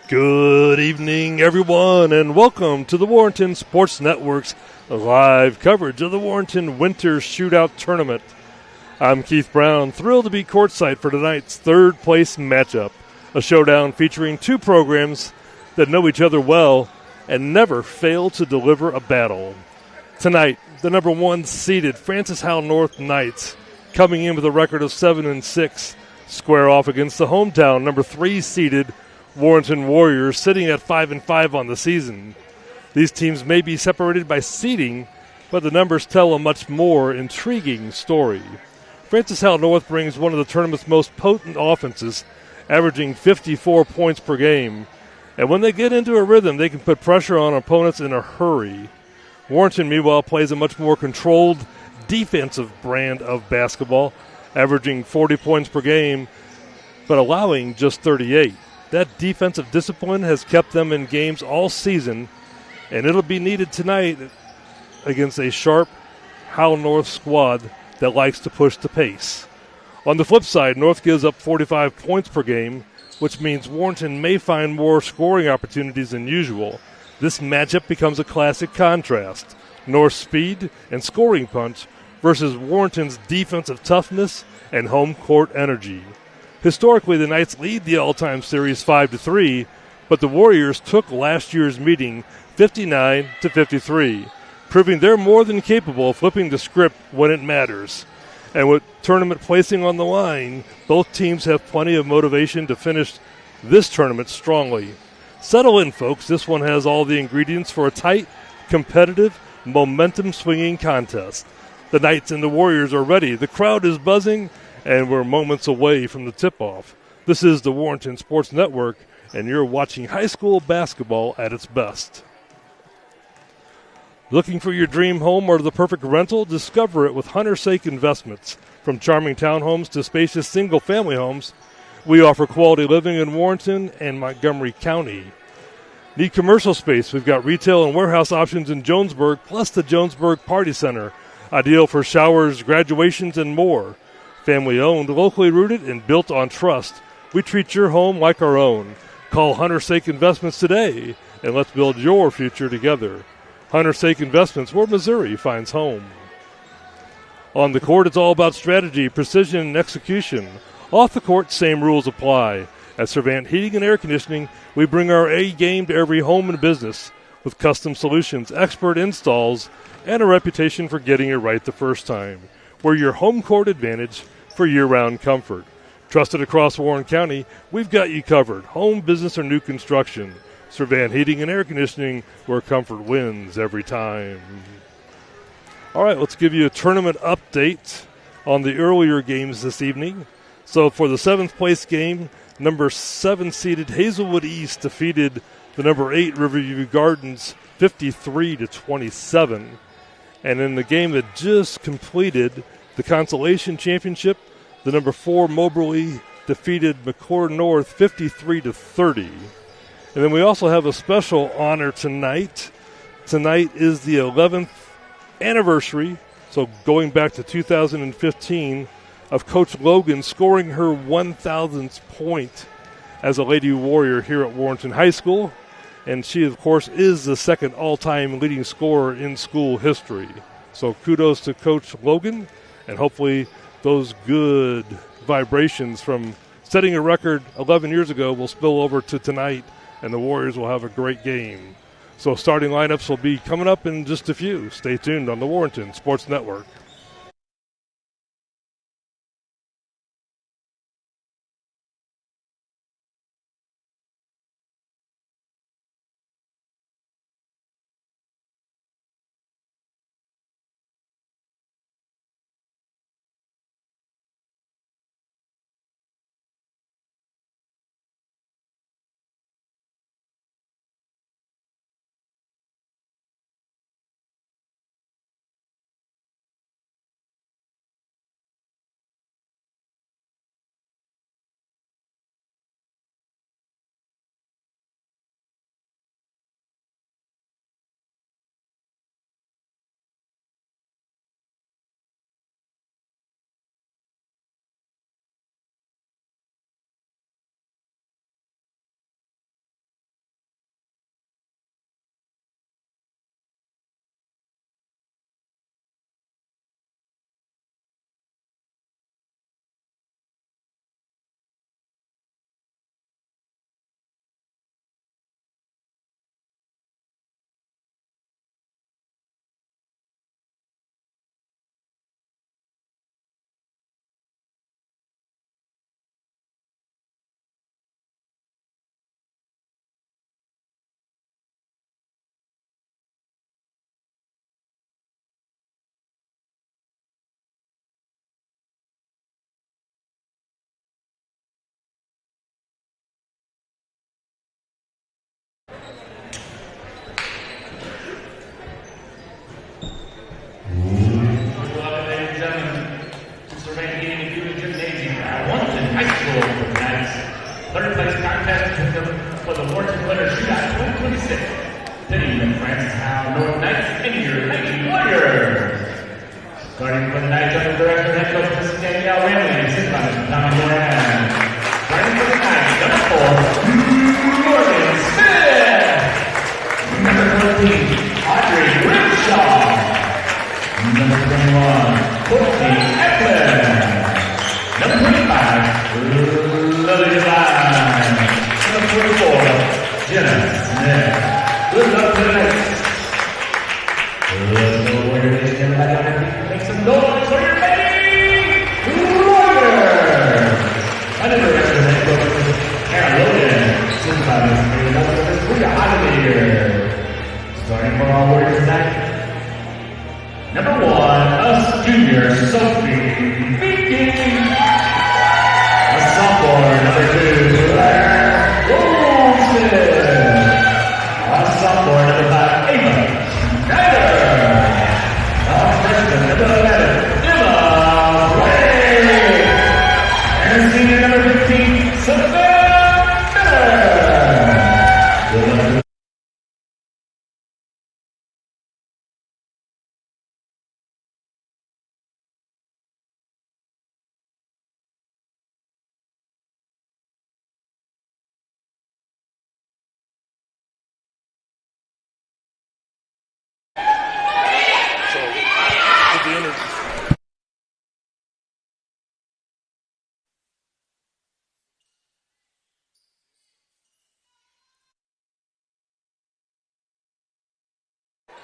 Good evening, everyone, and welcome to the Warrenton Sports Network's live coverage of the Warrenton Winter Shootout Tournament. I'm Keith Brown, thrilled to be courtside for tonight's third-place matchup, a showdown featuring two programs that know each other well and never fail to deliver a battle. Tonight, the number one seeded Francis Howell North Knights, coming in with a record of 7-6, square off against the hometown number 3 seeded Warrenton Warriors, sitting at 5-5 on the season. These teams may be separated by seeding, but the numbers tell a much more intriguing story. Francis Howell North brings one of the tournament's most potent offenses, averaging 54 points per game. And when they get into a rhythm, they can put pressure on opponents in a hurry. Warrenton, meanwhile, plays a much more controlled defensive brand of basketball, averaging 40 points per game, but allowing just 38. That defensive discipline has kept them in games all season, and it'll be needed tonight against a sharp Howell North squad that likes to push the pace. On the flip side, North gives up 45 points per game, which means Warrenton may find more scoring opportunities than usual. This matchup becomes a classic contrast: North's speed and scoring punch versus Warrenton's defensive toughness and home court energy. Historically, the Knights lead the all-time series 5-3, but the Warriors took last year's meeting 59-53, proving they're more than capable of flipping the script when it matters. And with tournament placing on the line, both teams have plenty of motivation to finish this tournament strongly. Settle in, folks. This one has all the ingredients for a tight, competitive, momentum-swinging contest. The Knights and the Warriors are ready. The crowd is buzzing, and we're moments away from the tip-off. This is the Warrenton Sports Network, and you're watching high school basketball at its best. Looking for your dream home or the perfect rental? Discover it with Hunter's Sake Investments. From charming townhomes to spacious single-family homes, we offer quality living in Warrenton and Montgomery County. Need commercial space? We've got retail and warehouse options in Jonesburg, plus the Jonesburg Party Center, ideal for showers, graduations, and more. Family-owned, locally rooted, and built on trust, we treat your home like our own. Call Hunter's Sake Investments today, and let's build your future together. Hunter's Sake Investments, where Missouri finds home. On the court, it's all about strategy, precision, and execution. Off the court, same rules apply. At Servant Heating and Air Conditioning, we bring our A game to every home and business with custom solutions, expert installs, and a reputation for getting it right the first time. We're your home court advantage for year-round comfort. Trusted across Warren County, we've got you covered. Home, business, or new construction. Servant Heating and Air Conditioning, where comfort wins every time. All right, let's give you a tournament update on the earlier games this evening. So for the 7th place game, number 7 seeded Hazelwood East defeated the number 8 Riverview Gardens 53-27. And in the game that just completed the consolation championship, the number 4 Moberly defeated McClure North 53-30. And then we also have a special honor tonight. Tonight is the 11th anniversary, so going back to 2015, of Coach Logan scoring her 1,000th point as a Lady Warrior here at Warrenton High School. And she, of course, is the second all-time leading scorer in school history. So kudos to Coach Logan, and hopefully those good vibrations from setting a record 11 years ago will spill over to tonight, and the Warriors will have a great game. So starting lineups will be coming up in just a few. Stay tuned on the Warrenton Sports Network. North Knights and your Mighty Warriors. Starting for the Knights under direction head coach Mrs. Danielle Ramley, assisted by Mr. Tommy Moran. Starting for the Knights, number 4, Morgan Smith. Number 14, Audrey Grimshaw. Number 21, Courtney Eklund. Number 25, Lily Devine. Number 44, Jenna Smith. Good luck to the Knights. Let's go, Warriors. Everybody on their feet, make some noise for your Mighty Warriors. Under the rest of the head coach, Karen Logan, assisted by Mr. Rita Holiday. Starting for our Warriors tonight. Number 1, a junior, Sophie Beaking. A sophomore, number 2, Claire Goldsmith. A sophomore, number 5, Ava Schneider. A freshman, number 11, Emma Ray. And senior, number 15, Savannah Miller. Good luck.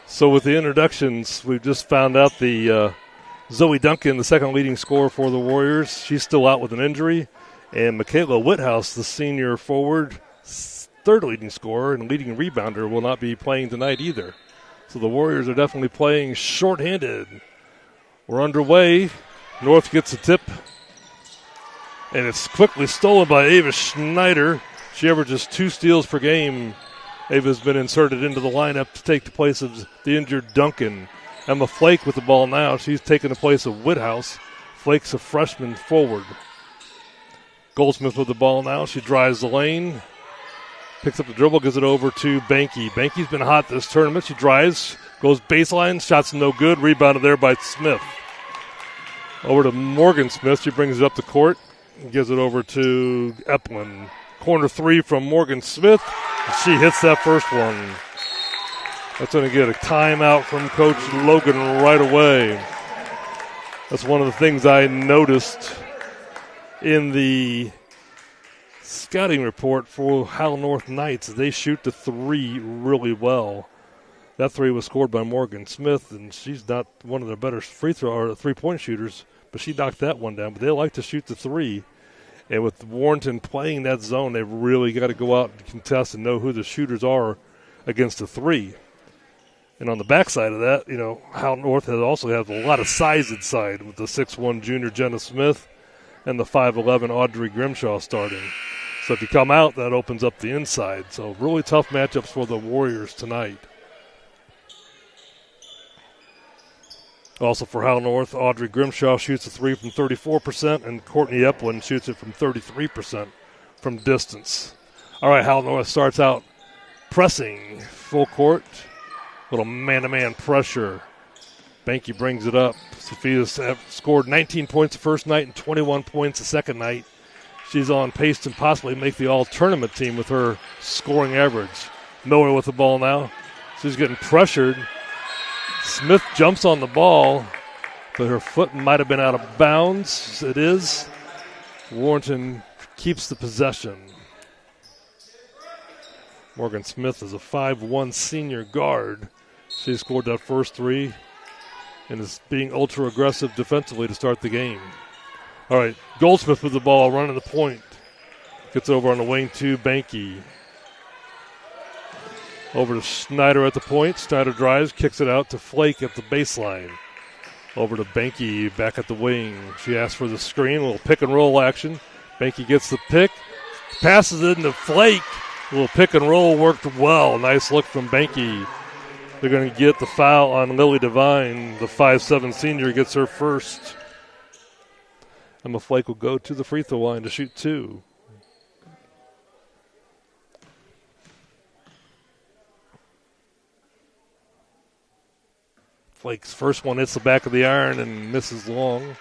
So with the introductions, we've just found out the Zoe Duncan, the second leading scorer for the Warriors. She's still out with an injury. And Michaela Whithouse, the senior forward, third leading scorer and leading rebounder, will not be playing tonight either. So the Warriors are definitely playing shorthanded. We're underway. North gets a tip. And it's quickly stolen by Ava Schneider. She averages 2 steals per game. Ava's been inserted into the lineup to take the place of the injured Duncan. Emma Flake with the ball now. She's taking the place of Whithouse. Flake's a freshman forward. Goldsmith with the ball now. She drives the lane. Picks up the dribble, gives it over to Banky. Banky's been hot this tournament. She drives, goes baseline, shot's no good. Rebounded there by Smith. Over to Morgan Smith. She brings it up the court. Gives it over to Eplin. Corner 3 from Morgan Smith. She hits that first one. That's going to get a timeout from Coach Logan right away. That's one of the things I noticed in the scouting report for Howell North Knights. They shoot the 3 really well. That 3 was scored by Morgan Smith, and she's not one of the better free throw or three-point shooters, but she knocked that one down. But they like to shoot the 3. And with Warrenton playing that zone, they've really got to go out and contest and know who the shooters are against the 3. And on the backside of that, you know, Howell North has a lot of size inside with the 6'1 junior Jenna Smith and the 5'11 Audrey Grimshaw starting. So if you come out, that opens up the inside. So really tough matchups for the Warriors tonight. Also for Howell North, Audrey Grimshaw shoots a 3 from 34%, and Courtney Eplin shoots it from 33% from distance. All right, Howell North starts out pressing full court. Little man-to-man pressure. Banky brings it up. Sophia's scored 19 points the first night and 21 points the second night. She's on pace to possibly make the all-tournament team with her scoring average. Miller with the ball now. She's getting pressured. Smith jumps on the ball, but her foot might have been out of bounds. It is. Warrenton keeps the possession. Morgan Smith is a 5'1 senior guard. She scored that first 3 and is being ultra-aggressive defensively to start the game. All right, Goldsmith with the ball, running the point. Gets over on the wing to Banky. Over to Schneider at the point. Schneider drives, kicks it out to Flake at the baseline. Over to Banky back at the wing. She asks for the screen, a little pick-and-roll action. Banky gets the pick, passes it into Flake. A little pick-and-roll worked well. Nice look from Banky. They're going to get the foul on Lily Devine. The 5'7 senior gets her first. Emma Flake will go to the free throw line to shoot 2. Flake's first one hits the back of the iron and misses long.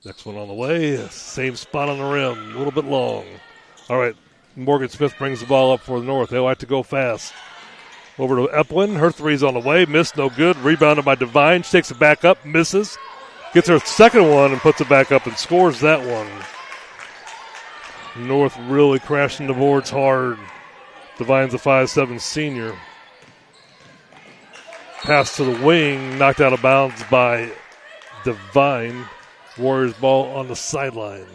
Next one on the way. Same spot on the rim. A little bit long. All right. Morgan Smith brings the ball up for the North. They like to go fast. Over to Eplin. Her three's on the way. Missed, no good. Rebounded by Devine. She takes it back up. Misses. Gets her second one and puts it back up and scores that one. North really crashing the boards hard. Devine's a 5'7" senior. Pass to the wing. Knocked out of bounds by Devine. Warriors ball on the sideline.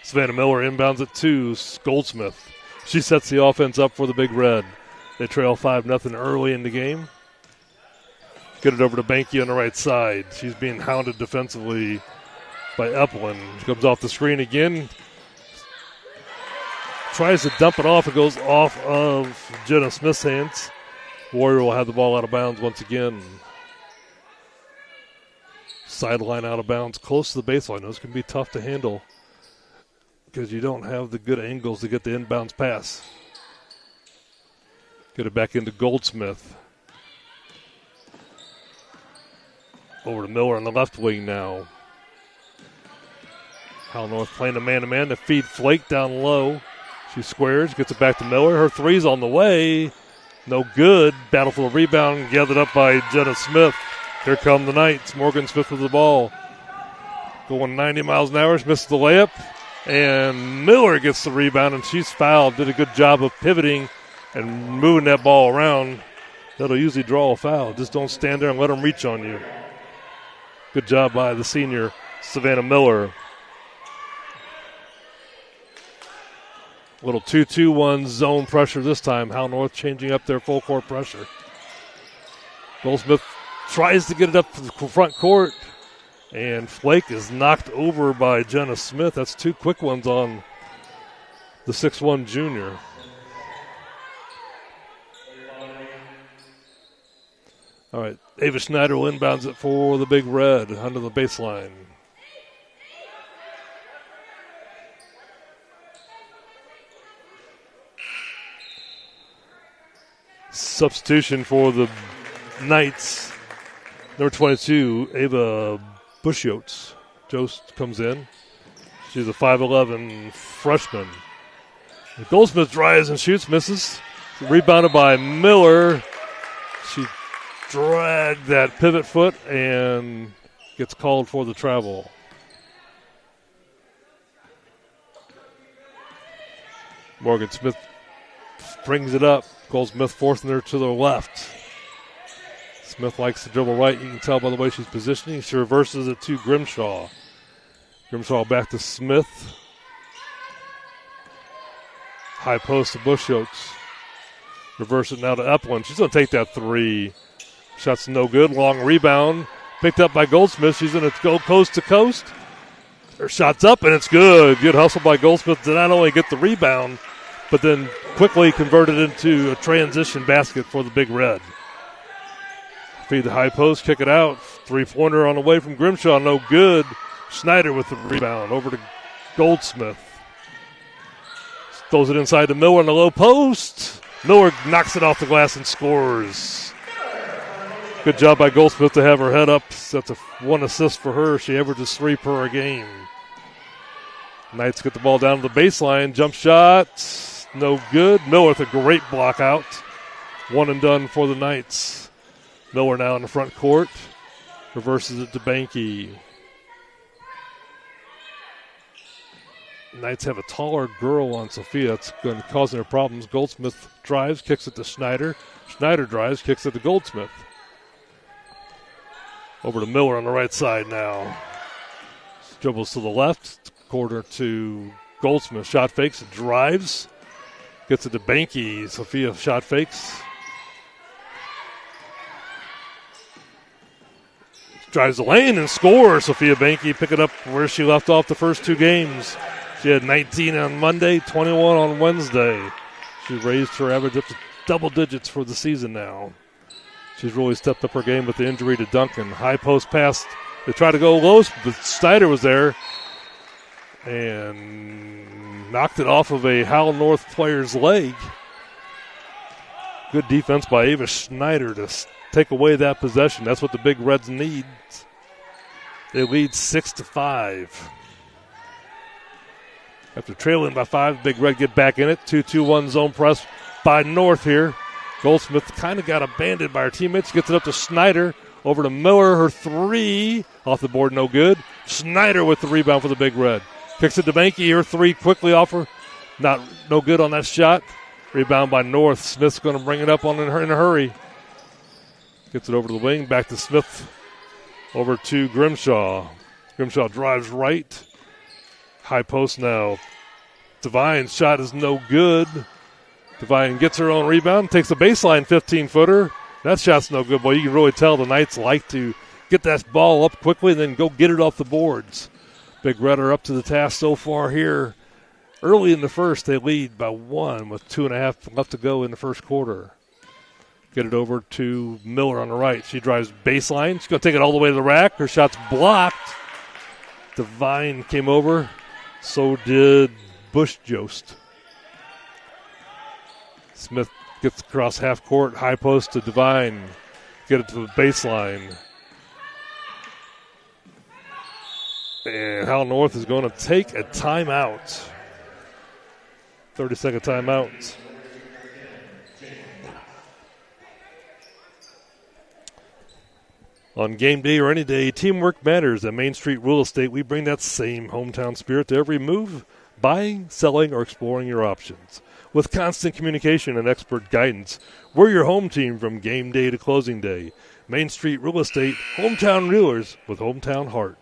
Savannah Miller inbounds at 2. Goldsmith. She sets the offense up for the Big Red. They trail 5-0 early in the game. Get it over to Banky on the right side. She's being hounded defensively by Eplin. She comes off the screen again. Tries to dump it off. It goes off of Jenna Smith's hands. Warrior will have the ball out of bounds once again. Sideline out of bounds, close to the baseline. Those can be tough to handle because you don't have the good angles to get the inbounds pass. Get it back into Goldsmith. Over to Miller on the left wing now. Howell North playing a man-to-man to feed Flake down low. She squares, gets it back to Miller. Her three's on the way. No good. Battle for the rebound, gathered up by Jenna Smith. Here come the Knights. Morgan Smith with the ball. Going 90 miles an hour. She misses the layup. And Miller gets the rebound, and she's fouled. Did a good job of pivoting and moving that ball around. That'll usually draw a foul. Just don't stand there and let them reach on you. Good job by the senior, Savannah Miller. Little 2-2-1 zone pressure this time. Howell North changing up their full court pressure. Goldsmith tries to get it up to the front court, and Flake is knocked over by Jenna Smith. That's 2 quick ones on the 6'1 junior. All right, Ava Schneider will inbounds it for the Big Red under the baseline. Substitution for the Knights. Number 22, Ava Bushyotes. Jost comes in. She's a 5'11 freshman. Goldsmith drives and shoots, misses. Rebounded by Miller. She dragged that pivot foot and gets called for the travel. Morgan Smith brings it up. Goldsmith forcing her to the left. Smith likes to dribble right. You can tell by the way she's positioning. She reverses it to Grimshaw. Grimshaw back to Smith. High post to Bushyotes. Reverse it now to Eplin. She's going to take that three. Shot's no good. Long rebound. Picked up by Goldsmith. She's going to go coast to coast. Her shot's up, and it's good. Good hustle by Goldsmith to not only get the rebound, but then quickly converted into a transition basket for the Big Red. Feed the high post, kick it out. 3-pointer on the way from Grimshaw, no good. Schneider with the rebound over to Goldsmith. Throws it inside to Miller on the low post. Miller knocks it off the glass and scores. Good job by Goldsmith to have her head up. That's a 1 assist for her. She averages 3 per a game. Knights get the ball down to the baseline. Jump shot. No good. Miller with a great block out. 1 and done for the Knights. Miller now in the front court. Reverses it to Banky. Knights have a taller girl on Sophia. It's going to cause their problems. Goldsmith drives, kicks it to Schneider. Schneider drives, kicks it to Goldsmith. Over to Miller on the right side now. Dribbles to the left. Quarter to Goldsmith. Shot fakes, drives. Gets it to Banky. Sophia shot fakes. Drives the lane and scores. Sophia Banky pick it up where she left off the first 2 games. She had 19 on Monday, 21 on Wednesday. She raised her average up to double digits for the season now. She's really stepped up her game with the injury to Duncan. High post pass. They tried to go low, but Snyder was there and knocked it off of a Howell North player's leg. Good defense by Ava Schneider to take away that possession. That's what the Big Reds need. They lead 6-5. After trailing by 5, Big Red get back in it. 2-2-1 zone press by North here. Goldsmith kind of got abandoned by her teammates. Gets it up to Schneider. Over to Miller. Her three. Off the board, no good. Schneider with the rebound for the Big Red. Kicks it to Banky. Her three quickly off her. No good on that shot. Rebound by North. Smith's going to bring it up in a hurry. Gets it over to the wing. Back to Smith. Over to Grimshaw. Grimshaw drives right. High post now. Devine's shot is no good. Devine gets her own rebound. Takes a baseline 15-footer. That shot's no good. Boy, you can really tell the Knights like to get that ball up quickly and then go get it off the boards. Big Red are up to the task so far here. Early in the first, they lead by 1 with 2.5 left to go in the first quarter. Get it over to Miller on the right. She drives baseline. She's going to take it all the way to the rack. Her shot's blocked. Devine came over. So did Bush Jost. Smith gets across half court. High post to Devine. Get it to the baseline. And Howell North is going to take a timeout. 30-second timeout. On game day or any day, teamwork matters. At Main Street Real Estate, we bring that same hometown spirit to every move, buying, selling, or exploring your options. With constant communication and expert guidance, we're your home team from game day to closing day. Main Street Real Estate, hometown realers with hometown heart.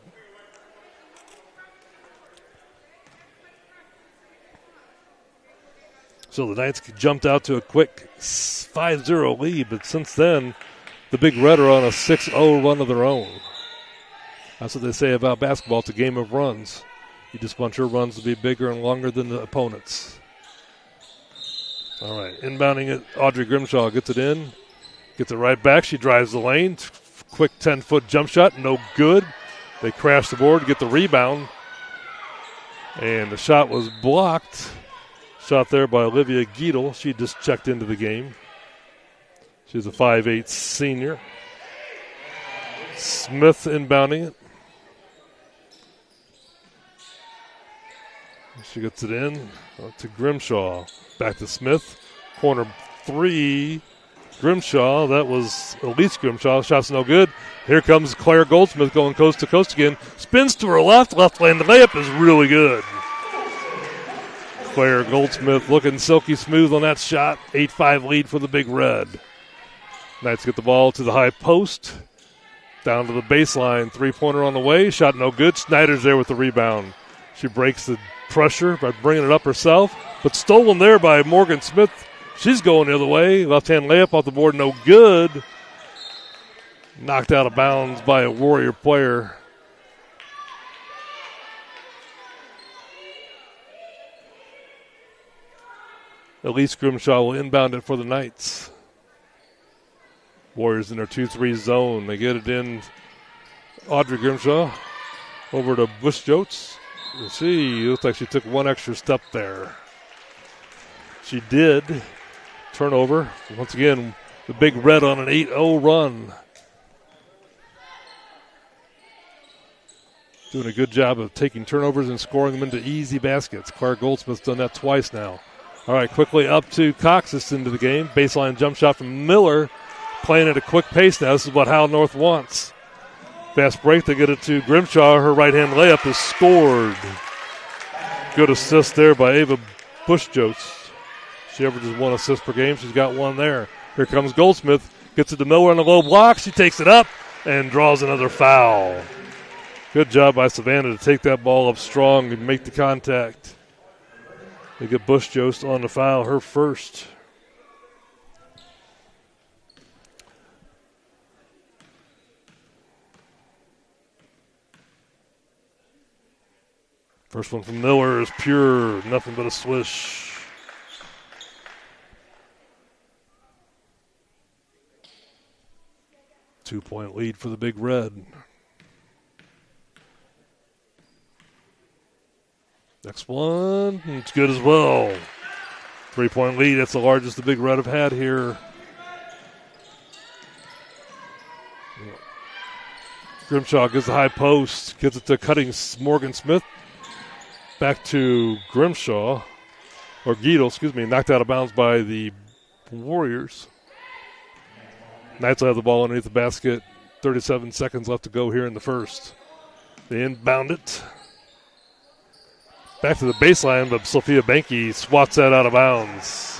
So the Knights jumped out to a quick 5-0 lead, but since then, the Big Red are on a 6-0 run of their own. That's what they say about basketball. It's a game of runs. You just want your runs to be bigger and longer than the opponents. All right, inbounding it, Audrey Grimshaw gets it in. Gets it right back. She drives the lane. Quick 10-foot jump shot, no good. They crash the board, get the rebound. And the shot was blocked. Shot there by Olivia Giedel. She just checked into the game. She's a 5'8 senior. Smith inbounding it. She gets it in to Grimshaw. Back to Smith. Corner three. Grimshaw. That was Elise Grimshaw. Shot's no good. Here comes Claire Goldsmith going coast to coast again. Spins to her left. Left lane. The layup is really good. Claire Goldsmith looking silky smooth on that shot. 8-5 lead for the Big Red. Knights get the ball to the high post. Down to the baseline. Three-pointer on the way. Shot no good. Snyder's there with the rebound. She breaks the pressure by bringing it up herself. But stolen there by Morgan Smith. She's going the other way. Left-hand layup off the board. No good. Knocked out of bounds by a Warrior player. Elise Grimshaw will inbound it for the Knights. Warriors in their 2-3 zone. They get it in. Audrey Grimshaw over to Bush Jotes. You see, it looks like she took one extra step there. She did. Turnover. Once again, the Big Red on an 8-0 run. Doing a good job of taking turnovers and scoring them into easy baskets. Claire Goldsmith's done that twice now. All right, quickly up to Coxis into the game. Baseline jump shot from Miller. Playing at a quick pace now. This is what Howell North wants. Fast break. They get it to Grimshaw. Her right-hand layup is scored. Good assist there by Ava Bush-Jotes. She averages 1 assist per game. She's got 1 there. Here comes Goldsmith. Gets it to Miller on the low block. She takes it up and draws another foul. Good job by Savannah to take that ball up strong and make the contact. They get Bush-Jost on the foul, her first. First one from Miller is pure, nothing but a swish. 2-point lead for the Big Red. Next one, it's good as well. 3-point lead, that's the largest the Big Red have had here. Grimshaw gets the high post, gets it to cutting Morgan Smith. Back to Grimshaw, or Guido, knocked out of bounds by the Warriors. Knights will have the ball underneath the basket. 37 seconds left to go here in the first. They inbound it. Back to the baseline, but Sophia Banky swats that out of bounds.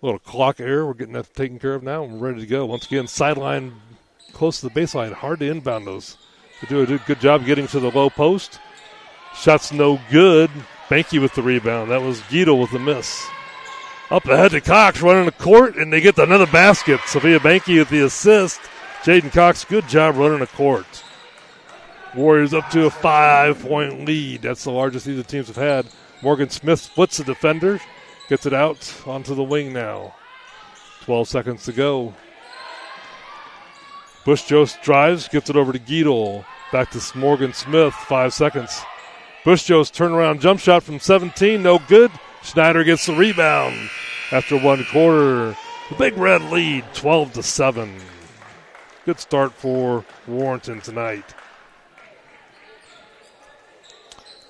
A little clock error. We're getting that taken care of now. We're ready to go. Once again, sideline close to the baseline. Hard to inbound those. They do a good job getting to the low post. Shot's no good. Banky with the rebound. That was Guido with the miss. Up ahead to Cox running the court, and they get another basket. Sophia Banky with the assist. Jaden Cox, good job running the court. Warriors up to a 5-point lead. That's the largest either teams have had. Morgan Smith splits the defender. Gets it out onto the wing now. 12 seconds to go. Bush-Jost drives, gets it over to Guido. Back to Morgan Smith, 5 seconds. Bush-Jost turnaround jump shot from 17, no good. Schneider gets the rebound after 1 quarter. The Big Red lead, 12-7. Good start for Warrenton tonight.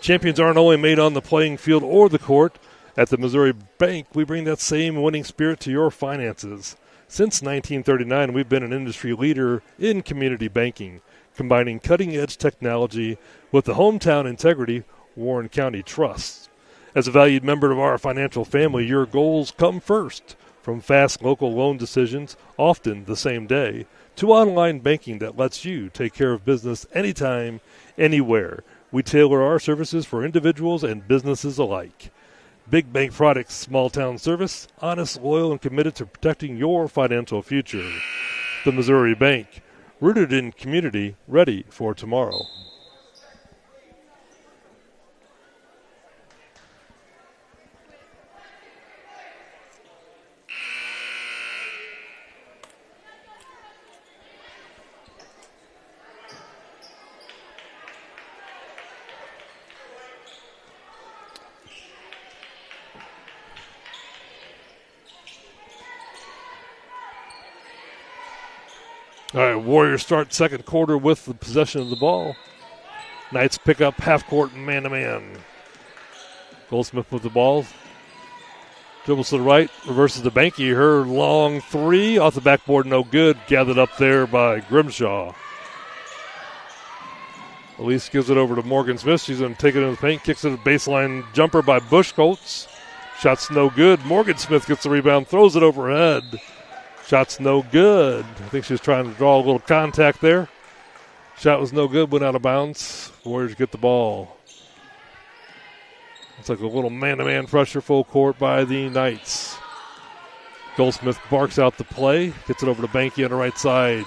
Champions aren't only made on the playing field or the court. At the Missouri Bank, we bring that same winning spirit to your finances. Since 1939, we've been an industry leader in community banking, combining cutting-edge technology with the hometown integrity Warren County trusts. As a valued member of our financial family, your goals come first. From fast local loan decisions, often the same day, to online banking that lets you take care of business anytime, anywhere. We tailor our services for individuals and businesses alike. Big Bank Products, small town service, honest, loyal, and committed to protecting your financial future. The Missouri Bank, rooted in community, ready for tomorrow. All right, Warriors start second quarter with the possession of the ball. Knights pick up half court man-to-man. Goldsmith with the ball. Dribbles to the right, reverses to Banky. Her long three off the backboard, no good. Gathered up there by Grimshaw. Elise gives it over to Morgan Smith. She's going to take it into the paint. Kicks it a baseline jumper by Bush-Colts. Shot's no good. Morgan Smith gets the rebound, throws it overhead. Shot's no good. I think she was trying to draw a little contact there. Shot was no good, went out of bounds. Warriors get the ball. It's like a little man-to-man pressure full court by the Knights. Goldsmith barks out the play. Gets it over to Banky on the right side.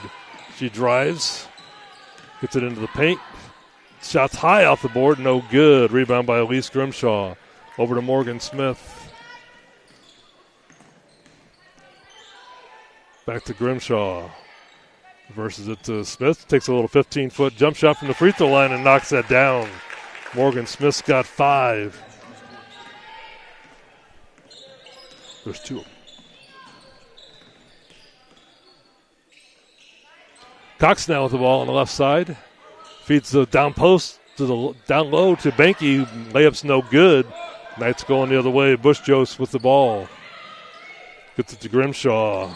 She drives. Gets it into the paint. Shots high off the board, no good. Rebound by Elise Grimshaw. Over to Morgan Smith. Back to Grimshaw. Versus it to Smith. Takes a little 15-foot jump shot from the free throw line and knocks that down. Morgan Smith's got 5. There's 2. Cox now with the ball on the left side. Feeds the down post to the down low to Banky. Layup's no good. Knights going the other way. Bush-Jost with the ball. Gets it to Grimshaw.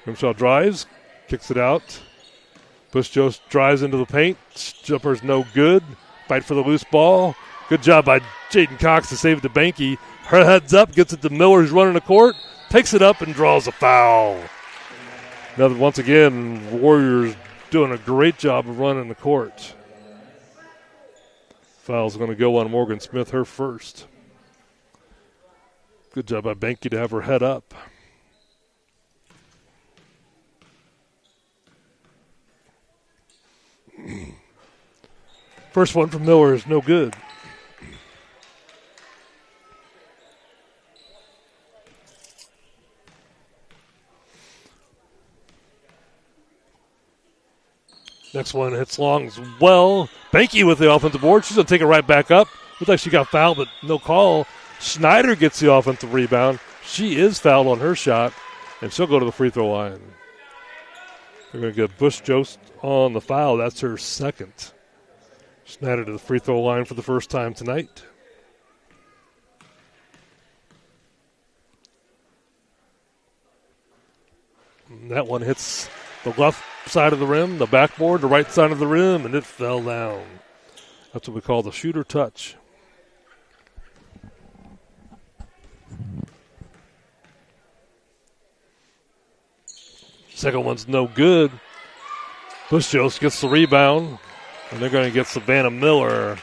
Grimshaw drives, kicks it out. Bush-Jost drives into the paint. Jumper's no good. Fight for the loose ball. Good job by Jaden Cox to save it to Banky. Her heads up, gets it to Miller, who's running the court. Takes it up and draws a foul. Once again, Warriors doing a great job of running the court. Foul's going to go on Morgan Smith, her first. Good job by Benke to have her head up. First one from Miller is no good. Next one hits long as well. Benke with the offensive board. She's going to take it right back up. Looks like she got fouled, but no call. Schneider gets the offensive rebound. She is fouled on her shot, and she'll go to the free throw line. They're going to get Bush Jost on the foul. That's her second. Schneider to the free throw line for the first time tonight. And that one hits the left side of the rim, the backboard, the right side of the rim, and it fell down. That's what we call the shooter touch. Second one's no good. Bush Jost gets the rebound, and they're going to get Savannah Miller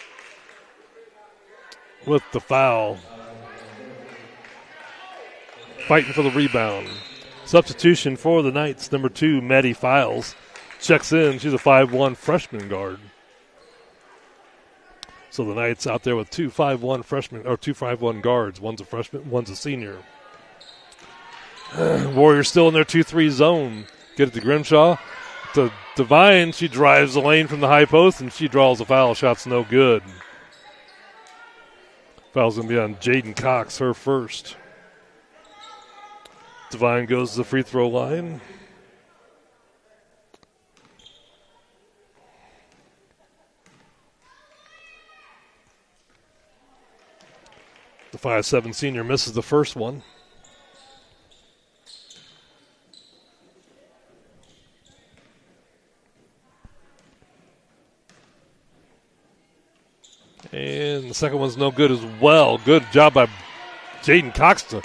with the foul. Fighting for the rebound. Substitution for the Knights, number 2, Maddie Files. Checks in. She's a 5'1" freshman guard. So the Knights out there with 2 5'1" freshmen, or 2 5'1" guards. One's a freshman, one's a senior. Warriors still in their 2-3 zone. Get it to Grimshaw. To Devine, she drives the lane from the high post, and she draws a foul. Shot's no good. Foul's going to be on Jaden Cox, her first. Devine goes to the free throw line. The 5'7" senior misses the first one. And the second one's no good as well. Good job by Jaden Cox to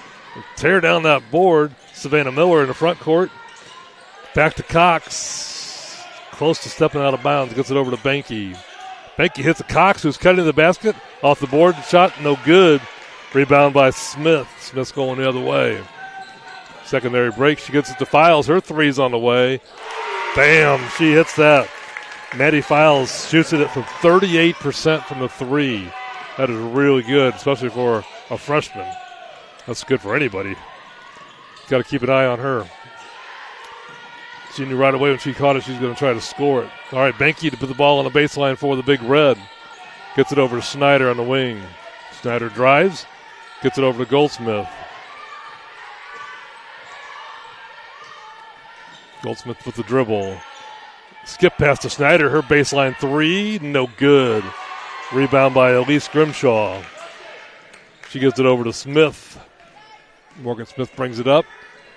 tear down that board. Savannah Miller in the front court. Back to Cox. Close to stepping out of bounds. Gets it over to Benke. Benke hits a Cox, who's cutting the basket. Off the board. Shot no good. Rebound by Smith. Smith's going the other way. Secondary break. She gets it to Files. Her three's on the way. Bam. She hits that. Maddie Files shoots it from 38% from the three. That is really good, especially for a freshman. That's good for anybody. Got to keep an eye on her. She knew right away when she caught it, she's going to try to score it. All right, Benke to put the ball on the baseline for the Big Red. Gets it over to Schneider on the wing. Schneider drives, gets it over to Goldsmith. Goldsmith with the dribble. Skip past to Schneider, her baseline three, no good. Rebound by Elise Grimshaw. She gives it over to Smith. Morgan Smith brings it up.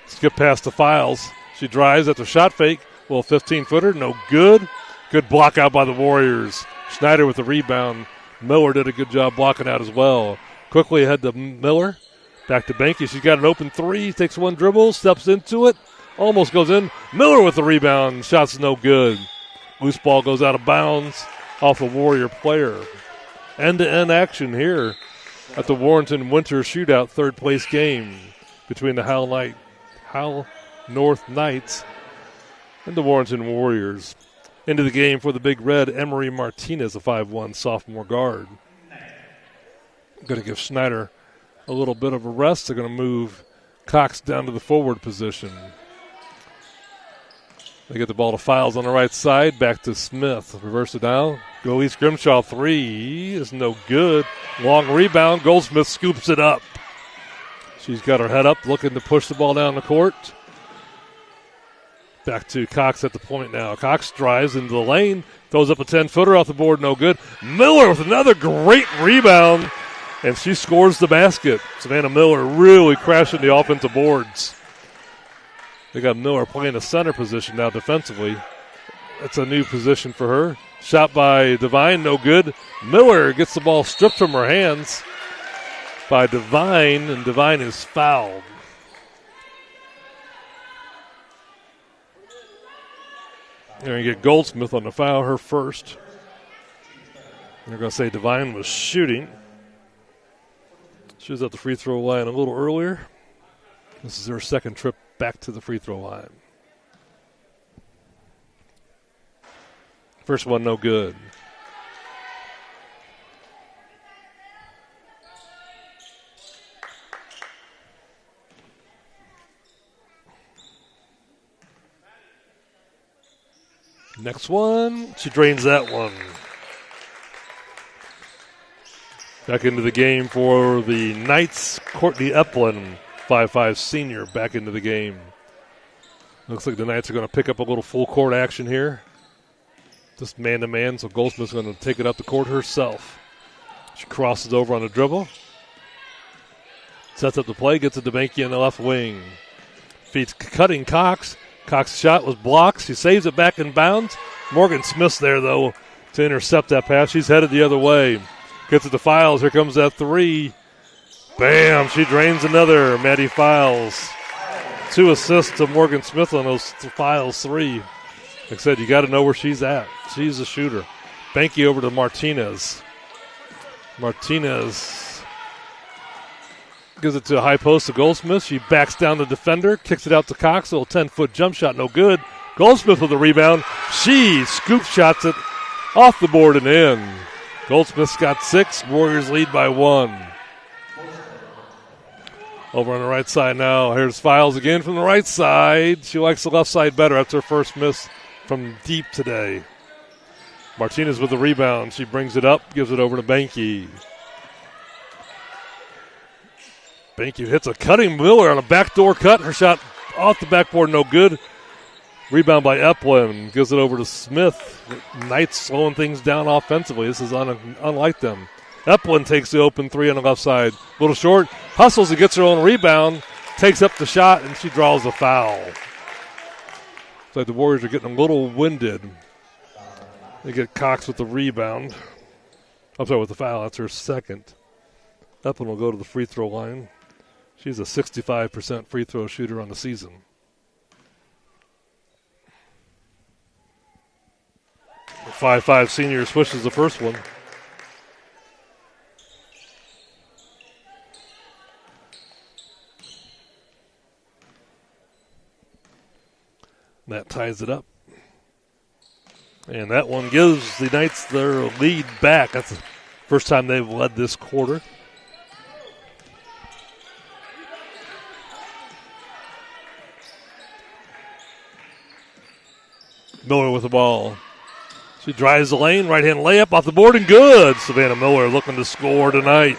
Skip past to Files. She drives at the shot fake. Little 15-footer, no good. Good block out by the Warriors. Schneider with the rebound. Miller did a good job blocking out as well. Quickly ahead to Miller. Back to Benke. She's got an open three. Takes one dribble, steps into it. Almost goes in. Miller with the rebound. Shot's no good. Loose ball goes out of bounds off a Warrior player. End-to-end action here at the Warrenton Winter Shootout third-place game between the Howell North Knights and the Warrenton Warriors. Into the game for the Big Red, Emery Martinez, a 5'1" sophomore guard. Going to give Schneider a little bit of a rest. They're going to move Cox down to the forward position. They get the ball to Files on the right side. Back to Smith. Reverse it down. Go East Grimshaw three is no good. Long rebound. Goldsmith scoops it up. She's got her head up looking to push the ball down the court. Back to Cox at the point now. Cox drives into the lane. Throws up a 10-footer off the board. No good. Miller with another great rebound. And she scores the basket. Savannah Miller really crashing the offensive boards. They got Miller playing the center position now defensively. That's a new position for her. Shot by Devine, no good. Miller gets the ball stripped from her hands by Devine, and Devine is fouled. They're going to get Goldsmith on the foul, her first. They're going to say Devine was shooting. She was at the free throw line a little earlier. This is her second trip back to the free throw line. First one, no good. Next one, she drains that one. Back into the game for the Knights, Courtney Eplin, 5'5" senior, back into the game. Looks like the Knights are going to pick up a little full court action here. Just man-to-man, so Goldsmith's going to take it up the court herself. She crosses over on the dribble. Sets up the play, gets it to Banky in the left wing. Feeds cutting Cox. Cox's shot was blocked. She saves it back in bounds. Morgan Smith's there, though, to intercept that pass. She's headed the other way. Gets it to Files. Here comes that three. Bam! She drains another. Maddie Files. 2 assists to Morgan Smith on those Files 3. Like I said, you got to know where she's at. She's a shooter. Banky over to Martinez. Martinez gives it to a high post to Goldsmith. She backs down the defender, kicks it out to Cox. A little 10-foot jump shot, no good. Goldsmith with the rebound. She scoop shots it off the board and in. Goldsmith's got 6. Warriors lead by 1. Over on the right side now. Here's Files again from the right side. She likes the left side better. That's her first miss from deep today. Martinez with the rebound. She brings it up, gives it over to Banky. Banky hits a cutting Miller on a backdoor cut. Her shot off the backboard, no good. Rebound by Eplin. Gives it over to Smith. Knights slowing things down offensively. This is unlike them. Eplin takes the open three on the left side. A little short. Hustles and gets her own rebound. Takes up the shot, and she draws a foul. It's like the Warriors are getting a little winded. They get Cox with the rebound. I'm sorry, with the foul. That's her second. Eplin will go to the free throw line. She's a 65% free throw shooter on the season. The 5'5" senior swishes the first one. That ties it up. And that one gives the Knights their lead back. That's the first time they've led this quarter. Miller with the ball. She drives the lane, right-hand layup off the board, and good. Savannah Miller looking to score tonight.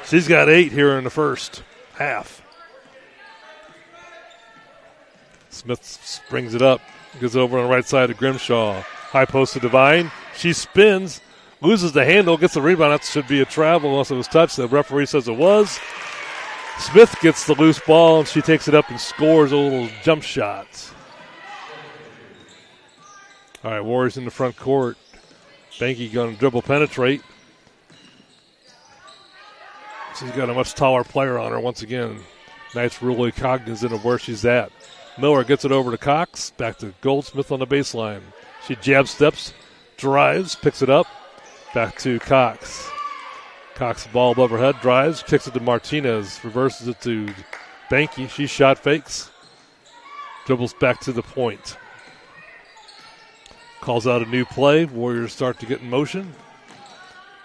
She's got 8 here in the first half. Smith brings it up, goes over on the right side to Grimshaw. High post to Devine. She spins, loses the handle, gets the rebound. That should be a travel unless it was touched. The referee says it was. Smith gets the loose ball, and she takes it up and scores a little jump shot. All right, Warriors in the front court. Banky going to dribble penetrate. She's got a much taller player on her once again. Knights really cognizant of where she's at. Miller gets it over to Cox. Back to Goldsmith on the baseline. She jab steps, drives, picks it up. Back to Cox. Cox ball above her head, drives, kicks it to Martinez. Reverses it to Banky. She shot fakes. Dribbles back to the point. Calls out a new play. Warriors start to get in motion.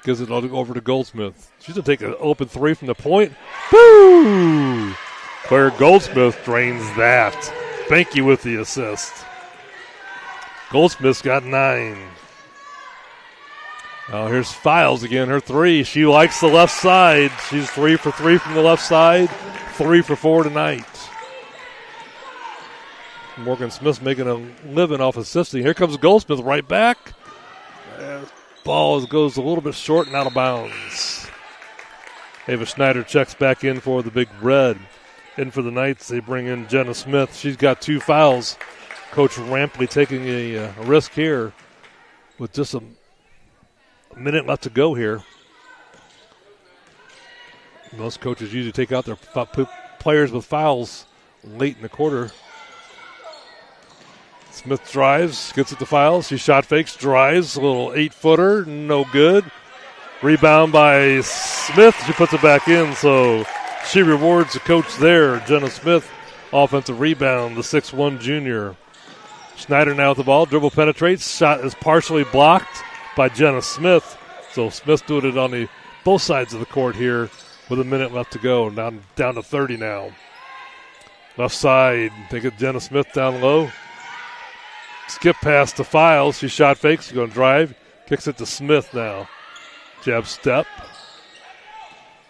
Gives it over to Goldsmith. She's going to take an open three from the point. Woo! Claire Goldsmith drains that. Banky with the assist. Goldsmith's got 9. Now here's Files again, her 3. She likes the left side. She's 3 for 3 from the left side. 3 for 4 tonight. Morgan Smith's making a living off assisting. Here comes Goldsmith right back. Ball goes a little bit short and out of bounds. Ava Schneider checks back in for the Big Red. In for the Knights, they bring in Jenna Smith. She's got 2 fouls. Coach Rampley taking a risk here with just a minute left to go here. Most coaches usually take out their players with fouls late in the quarter. Smith drives, gets it to Files. She shot fakes, drives, a little 8-footer, no good. Rebound by Smith. She puts it back in, so she rewards the coach there. Jenna Smith, offensive rebound, the 6'1 junior. Schneider now with the ball. Dribble penetrates. Shot is partially blocked by Jenna Smith. So Smith doing it on both sides of the court here with a minute left to go. Down to 30 now. Left side. They get Jenna Smith down low. Skip pass to Files. She shot fakes. She's going to drive. Kicks it to Smith now. Jab step.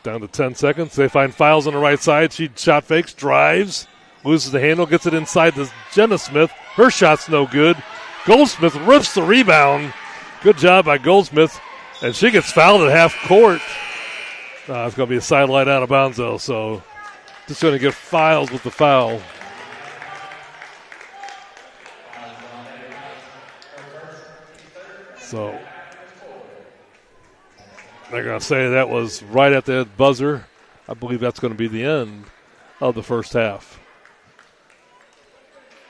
Down to 10 seconds. They find Files on the right side. She shot fakes, drives, loses the handle, gets it inside to Jenna Smith. Her shot's no good. Goldsmith rips the rebound. Good job by Goldsmith. And she gets fouled at half court. It's going to be a sideline out of bounds, though. So just going to get Files with the foul. So they're going to say that was right at the buzzer. I believe that's going to be the end of the first half.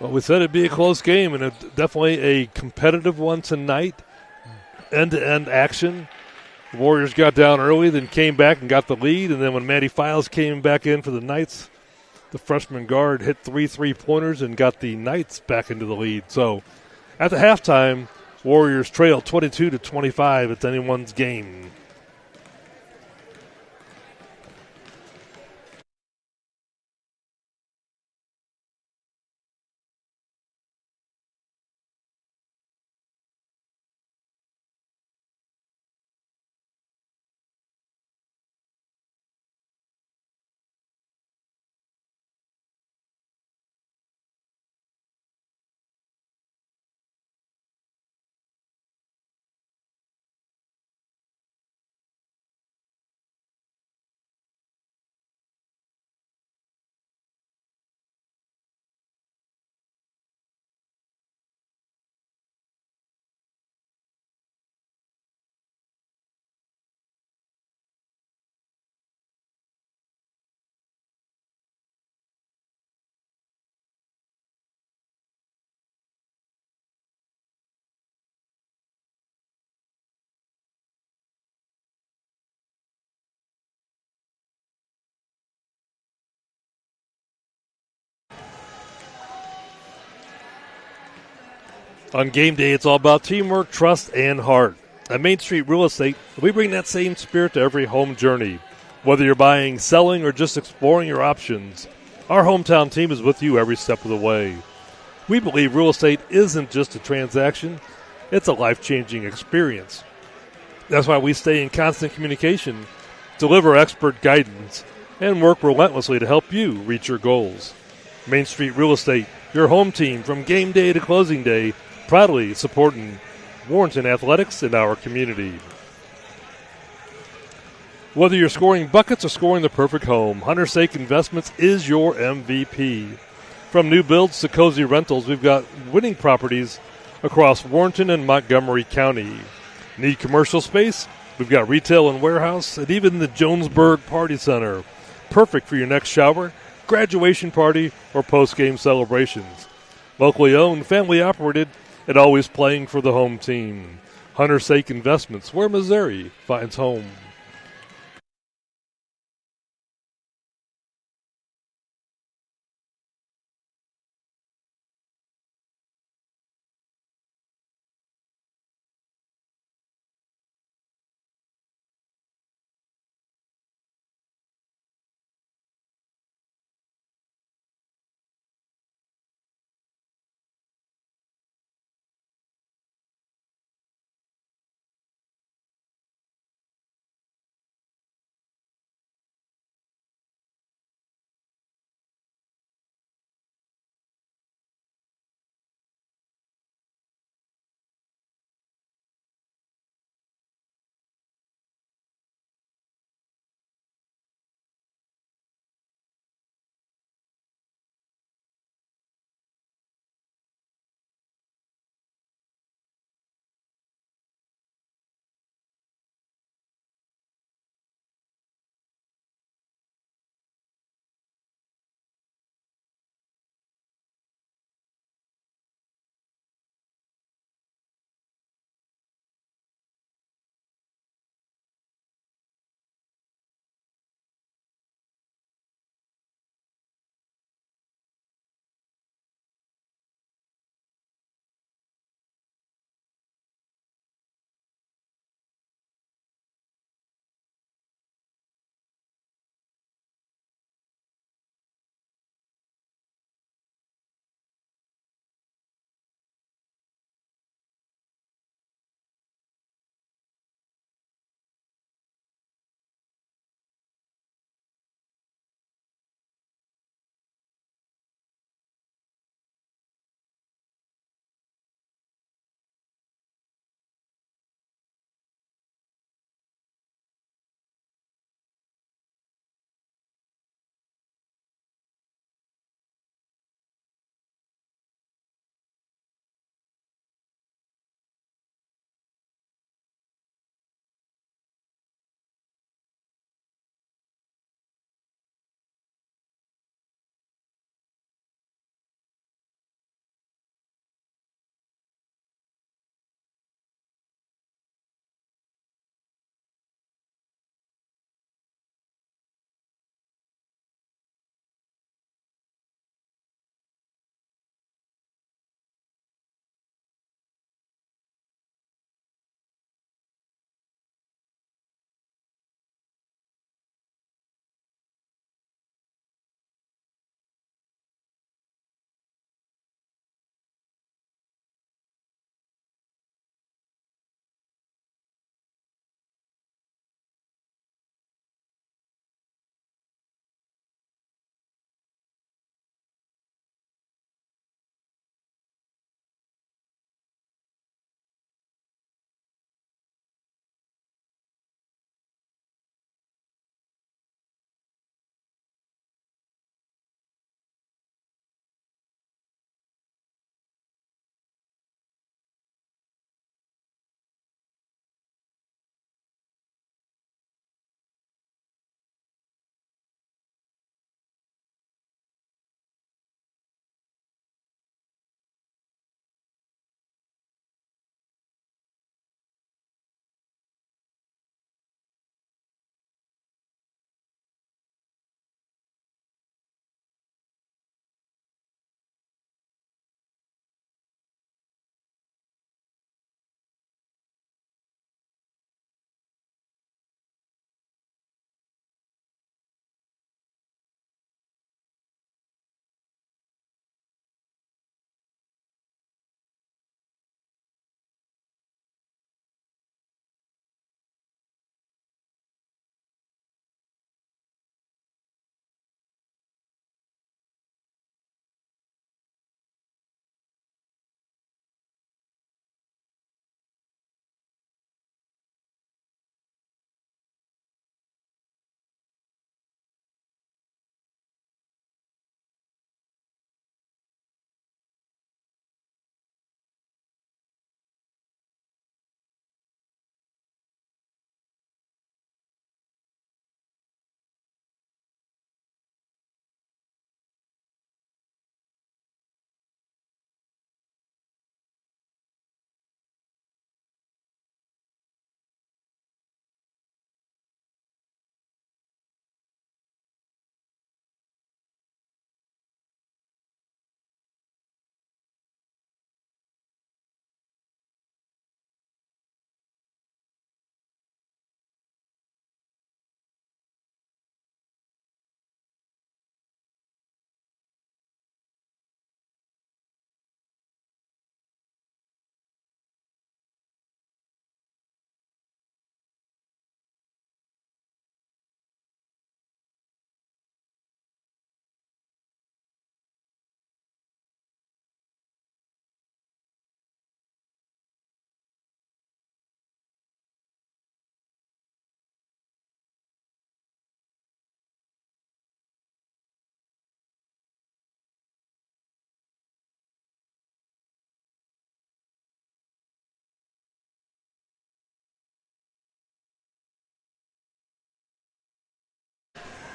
Well, we said it'd be a close game, and definitely a competitive one tonight. End-to-end action. The Warriors got down early, then came back and got the lead, and then when Maddie Files came back in for the Knights, the freshman guard hit 3 3-pointers and got the Knights back into the lead. So at the halftime, Warriors trail 22-25. It's anyone's game. On game day, it's all about teamwork, trust, and heart. At Main Street Real Estate, we bring that same spirit to every home journey. Whether you're buying, selling, or just exploring your options, our hometown team is with you every step of the way. We believe real estate isn't just a transaction, it's a life-changing experience. That's why we stay in constant communication, deliver expert guidance, and work relentlessly to help you reach your goals. Main Street Real Estate, your home team from game day to closing day, proudly supporting Warrenton athletics in our community. Whether you're scoring buckets or scoring the perfect home, Hunter's Sake Investments is your MVP. From new builds to cozy rentals, we've got winning properties across Warrenton and Montgomery County. Need commercial space? We've got retail and warehouse, and even the Jonesburg Party Center. Perfect for your next shower, graduation party, or post-game celebrations. Locally owned, family operated, and always playing for the home team. Hunter's Sake Investments, where Missouri finds home.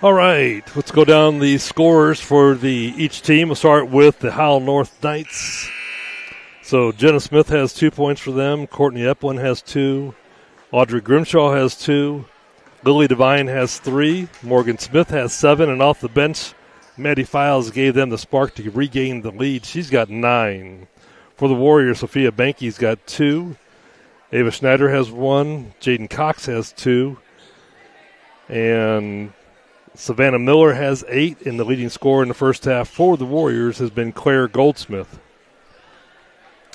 All right, let's go down the scores for each team. We'll start with the Howell North Knights. So Jenna Smith has 2 points for them. Courtney Eplin has 2. Audrey Grimshaw has 2. Lily Devine has 3. Morgan Smith has 7. And off the bench, Maddie Files gave them the spark to regain the lead. She's got 9. For the Warriors, Sophia Banky's got 2. Ava Schneider has 1. Jaden Cox has 2. And Savannah Miller has 8. And the leading scorer in the first half for the Warriors has been Claire Goldsmith.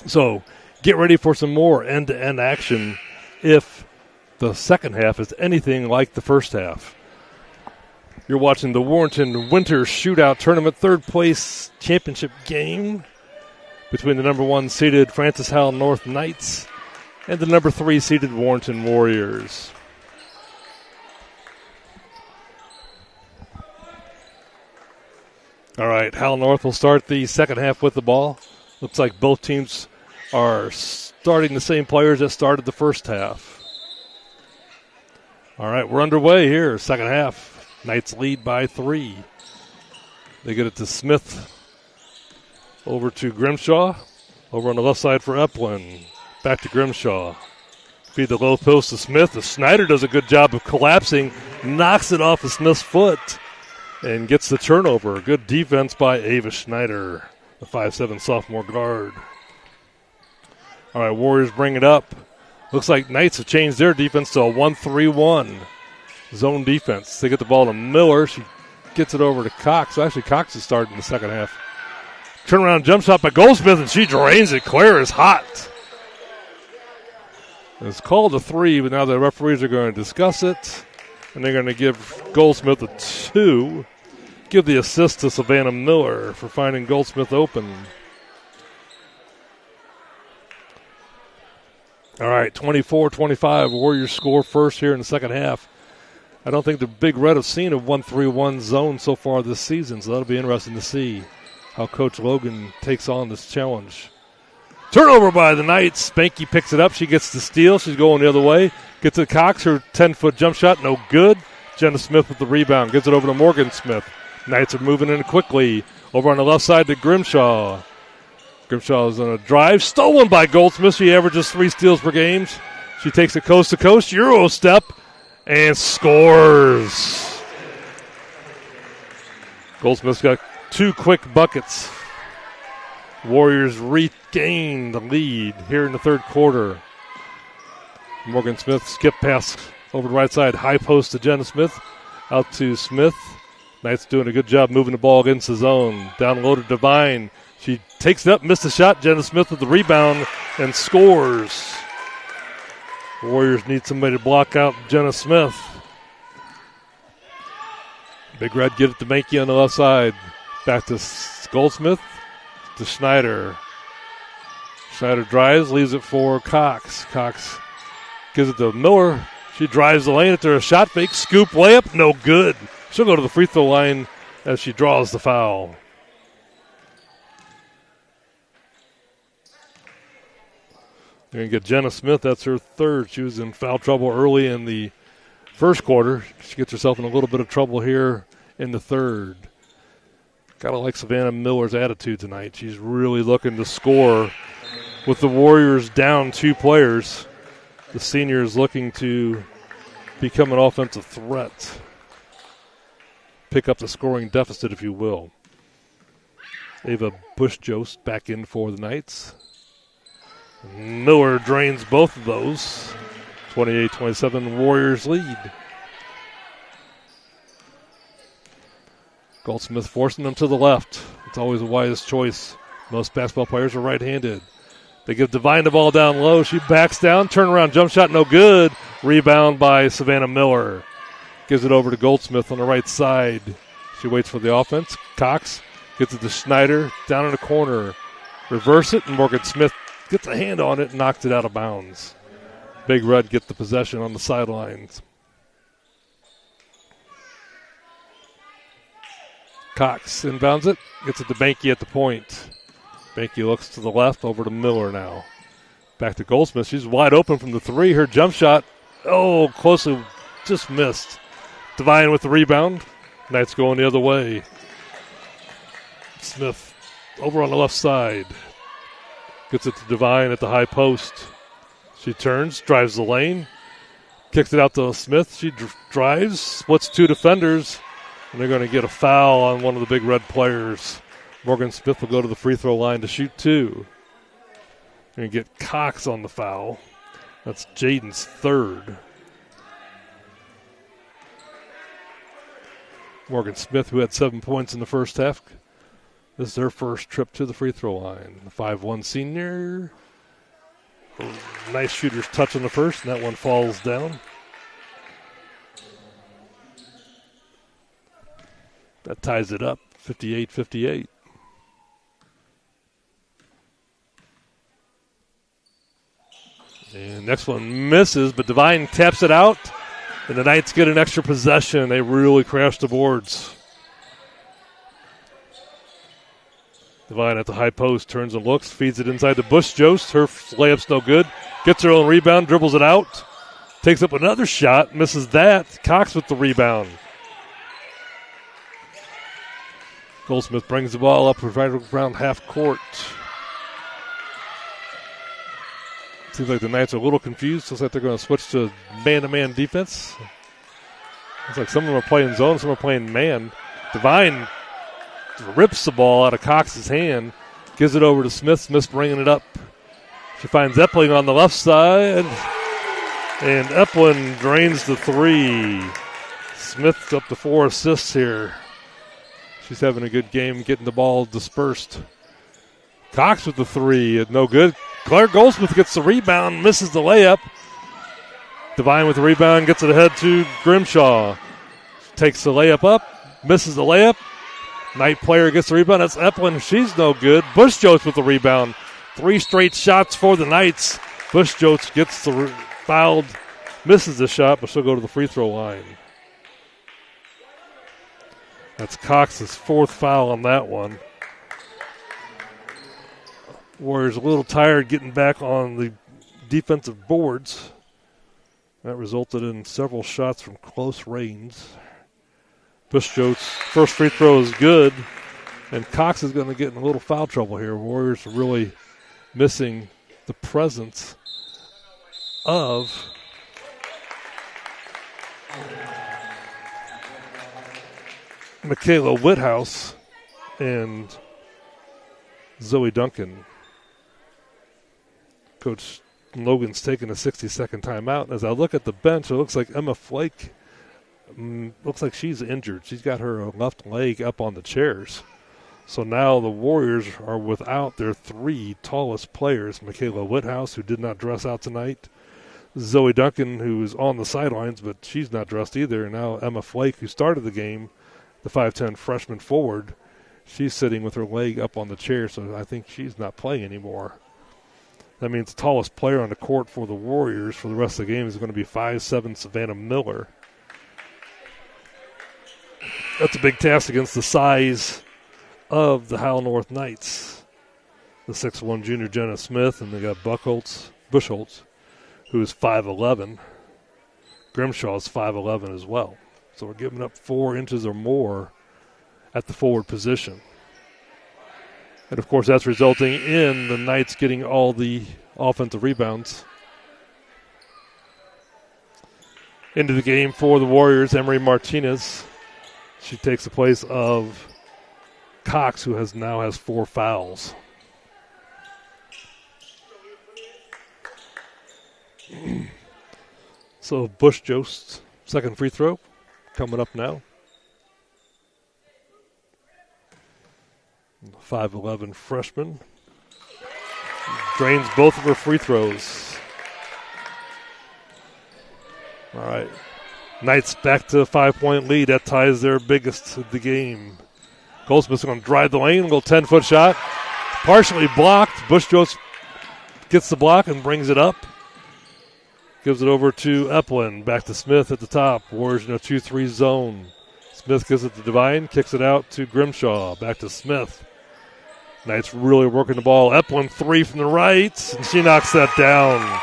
So get ready for some more end-to-end action if the second half is anything like the first half. You're watching the Warrenton Winter Shootout Tournament third place championship game between the number 1 seeded Francis Howell North Knights and the number 3 seeded Warrenton Warriors. All right, Howell North will start the second half with the ball. Looks like both teams are starting the same players that started the first half. All right, we're underway here, second half. Knights lead by 3. They get it to Smith. Over to Grimshaw. Over on the left side for Eplin. Back to Grimshaw. Feed the low post to Smith. The Snyder does a good job of collapsing. Knocks it off of Smith's foot. And gets the turnover. Good defense by Ava Schneider, the 5'7" sophomore guard. All right, Warriors bring it up. Looks like Knights have changed their defense to a 1-3-1 zone defense. They get the ball to Miller. She gets it over to Cox. Actually, Cox is starting the second half. Turnaround jump shot by Goldsmith, and she drains it. Claire is hot. It's called a 3, but now the referees are going to discuss it, and they're going to give Goldsmith a 2. Give the assist to Savannah Miller for finding Goldsmith open. All right, 24-25. Warriors score first here in the second half. I don't think the Big Red have seen a 1-3-1 zone so far this season, so that'll be interesting to see how Coach Logan takes on this challenge. Turnover by the Knights. Spanky picks it up. She gets the steal. She's going the other way. Gets it to Cox. Her 10-foot jump shot, no good. Jenna Smith with the rebound. Gives it over to Morgan Smith. Knights are moving in quickly. Over on the left side to Grimshaw. Grimshaw is on a drive. Stolen by Goldsmith. She averages 3 steals per game. She takes it coast to coast. Euro step. And scores. Goldsmith's got 2 quick buckets. Warriors regain the lead here in the third quarter. Morgan Smith skip pass over the right side. High post to Jenna Smith. Out to Smith. Knights doing a good job moving the ball against the zone. Down low to Devine. She takes it up, missed the shot. Jenna Smith with the rebound and scores. Warriors need somebody to block out Jenna Smith. Big Red get it to Mankey on the left side. Back to Goldsmith. To Schneider. Schneider drives, leaves it for Cox. Cox gives it to Miller. She drives the lane after a shot fake. Scoop layup, no good. She'll go to the free throw line as she draws the foul. You're going to get Jenna Smith. That's her third. She was in foul trouble early in the first quarter. She gets herself in a little bit of trouble here in the third. Got to like Savannah Miller's attitude tonight. She's really looking to score. With the Warriors down 2 players, the senior is looking to become an offensive threat. Pick up the scoring deficit, if you will. Ava Bush-Jost back in for the Knights. Miller drains both of those. 28-27, Warriors lead. Goldsmith forcing them to the left. It's always a wise choice. Most basketball players are right-handed. They give Devine the ball down low. She backs down. Turnaround jump shot, no good. Rebound by Savannah Miller. Gives it over to Goldsmith on the right side. She waits for the offense. Cox gets it to Schneider. Down in the corner. Reverse it, and Morgan Smith gets a hand on it and knocks it out of bounds. Big Red get the possession on the sidelines. Cox inbounds it. Gets it to Banky at the point. Banky looks to the left, over to Miller now. Back to Goldsmith. She's wide open from the 3. Her jump shot, closely just missed. Devine with the rebound. Knights going the other way. Smith over on the left side. Gets it to Devine at the high post. She turns, drives the lane, kicks it out to Smith. She drives, splits two defenders, and they're going to get a foul on one of the big red players. Morgan Smith will go to the free throw line to shoot two. Going to get Cox on the foul. That's Jaden's third. Morgan Smith, who had 7 points in the first half, this is her first trip to the free throw line. The 5'1" senior. Nice shooter's touch on the first, and that one falls down. That ties it up, 58-58. And next one misses, but Devine taps it out, and the Knights get an extra possession. They really crash the boards. Devine at the high post, turns and looks, feeds it inside to Bush Jost. Her layup's no good. Gets her own rebound, dribbles it out. Takes up another shot, misses that. Cox with the rebound. Goldsmith brings the ball up right around half court. Seems like the Knights are a little confused. Looks like they're going to switch to man-to-man defense. Looks like some of them are playing zone, some are playing man. Devine rips the ball out of Cox's hand, gives it over to Smith. Smith's bringing it up. She finds Epling on the left side, and Epling drains the three. Smith's up to 4 assists here. She's having a good game getting the ball dispersed. Cox with the three, no good. Claire Goldsmith gets the rebound, misses the layup. Devine with the rebound, gets it ahead to Grimshaw. Takes the layup up, misses the layup. Knight player gets the rebound. That's Epling. She's no good. Bush Jost with the rebound. 3 straight shots for the Knights. Bush Jost gets the fouled, misses the shot, but she'll go to the free throw line. That's Cox's 4th foul on that one. Warriors a little tired getting back on the defensive boards. That resulted in several shots from close range. Bush Jost's first free throw is good, and Cox is going to get in a little foul trouble here. Warriors are really missing the presence of Michaela Whithouse and Zoe Duncan. Coach Logan's taking a 60-second timeout. As I look at the bench, it looks like Emma Flake looks like she's injured. She's got her left leg up on the chairs. So now the Warriors are without their 3 tallest players. Michaela Whithouse, who did not dress out tonight. Zoe Duncan, who is on the sidelines, but she's not dressed either. And now Emma Flake, who started the game, the 5'10 freshman forward, she's sitting with her leg up on the chair, so I think she's not playing anymore. That means the tallest player on the court for the Warriors for the rest of the game is going to be 5'7 Savannah Miller. That's a big task against the size of the Howell North Knights. The 6'1 junior Jenna Smith, and they got Bushholtz, who is 5'11. Grimshaw is 5'11 as well. So we're giving up 4 inches or more at the forward position. And, of course, that's resulting in the Knights getting all the offensive rebounds. Into the game for the Warriors, Emery Martinez. She takes the place of Cox, who now has 4 fouls. So Bush Jost's second free throw coming up now. 5'11 freshman. Drains both of her free throws. All right. Knights back to a 5-point lead. That ties their biggest of the game. Goldsmith's going to drive the lane, go 10-foot shot. Partially blocked. Bush Jost gets the block and brings it up. Gives it over to Epling. Back to Smith at the top. Warriors in a 2-3 zone. Smith gives it to Devine. Kicks it out to Grimshaw. Back to Smith. Knights really working the ball. Epling 3 from the right, and she knocks that down.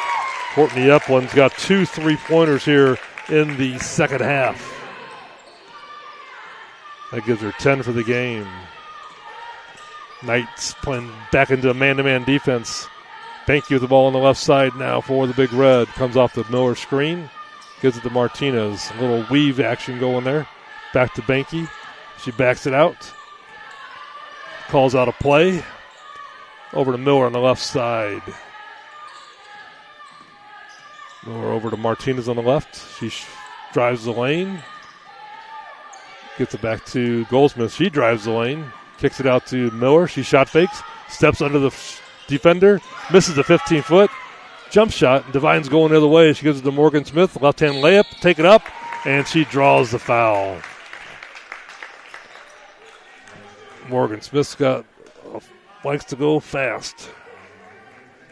Courtney Epling's got 2 3-pointers here in the second half. That gives her 10 for the game. Knights playing back into a man-to-man defense. Banky with the ball on the left side now for the Big Red. Comes off the Miller screen. Gives it to Martinez. A little weave action going there. Back to Banky. She backs it out. Calls out a play. Over to Miller on the left side. Miller over to Martinez on the left. She drives the lane. Gets it back to Goldsmith. She drives the lane. Kicks it out to Miller. She shot fakes. Steps under the defender. Misses the 15-foot. Jump shot. Divine's going the other way. She gives it to Morgan Smith. Left-hand layup. Take it up. And she draws the foul. Morgan Smith's likes to go fast.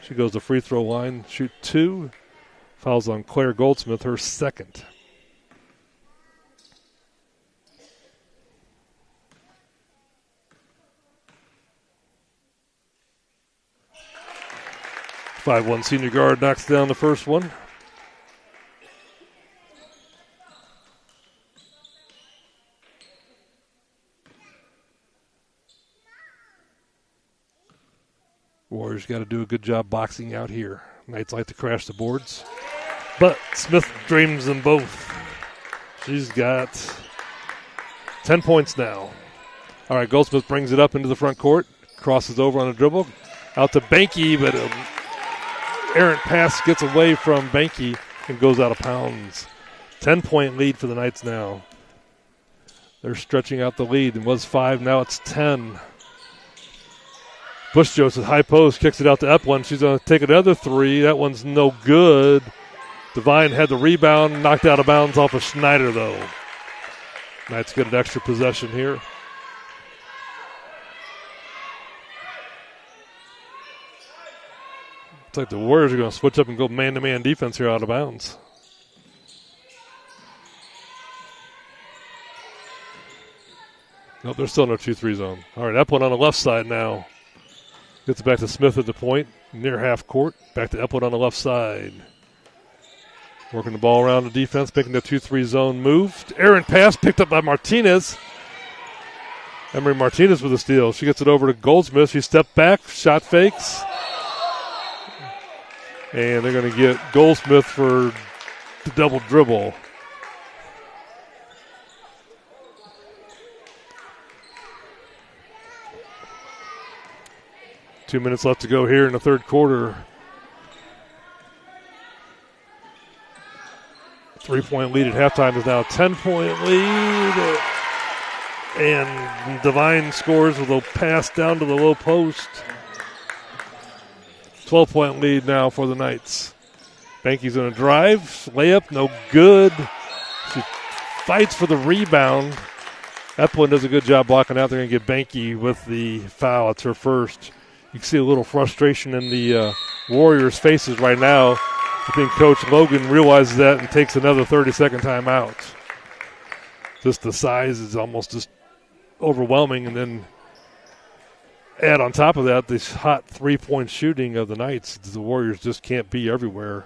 She goes to free throw line. Shoot 2. Fouls on Claire Goldsmith, her second. .51 senior guard knocks down the first one. Warriors got to do a good job boxing out here. Knights like to crash the boards. But Smith dreams them both. She's got 10 points now. All right, Goldsmith brings it up into the front court. Crosses over on a dribble. Out to Banky, but an errant pass gets away from Banky and goes out of bounds. 10-point lead for the Knights now. They're stretching out the lead. It was 5, now it's 10. Bush Joseph, high post, kicks it out to Eplin. She's going to take another 3. That one's no good. Divine had the rebound, knocked out of bounds off of Schneider, though. Knights get an extra possession here. Looks like the Warriors are going to switch up and go man-to-man defense here out of bounds. Nope, there's still no 2-3 zone. All right, Eplin on the left side now. Gets it back to Smith at the point, near half court. Back to Eplin on the left side. Working the ball around the defense, making the 2-3 zone move. Errant pass picked up by Martinez. Emery Martinez with a steal. She gets it over to Goldsmith. She stepped back, shot fakes. And they're going to get Goldsmith for the double dribble. Two minutes left to go here in the third quarter. 3-point lead at halftime is now a 10-point lead. And Divine scores with a pass down to the low post. 12-point lead now for the Knights. Banky's going to drive. Layup, no good. She fights for the rebound. Eplin does a good job blocking out. They're going to get Banky with the foul. It's her first. You can see a little frustration in the Warriors' faces right now. I think Coach Logan realizes that and takes another 30-second timeout. Just the size is almost just overwhelming. And then add on top of that this hot three-point shooting of the Knights. The Warriors just can't be everywhere.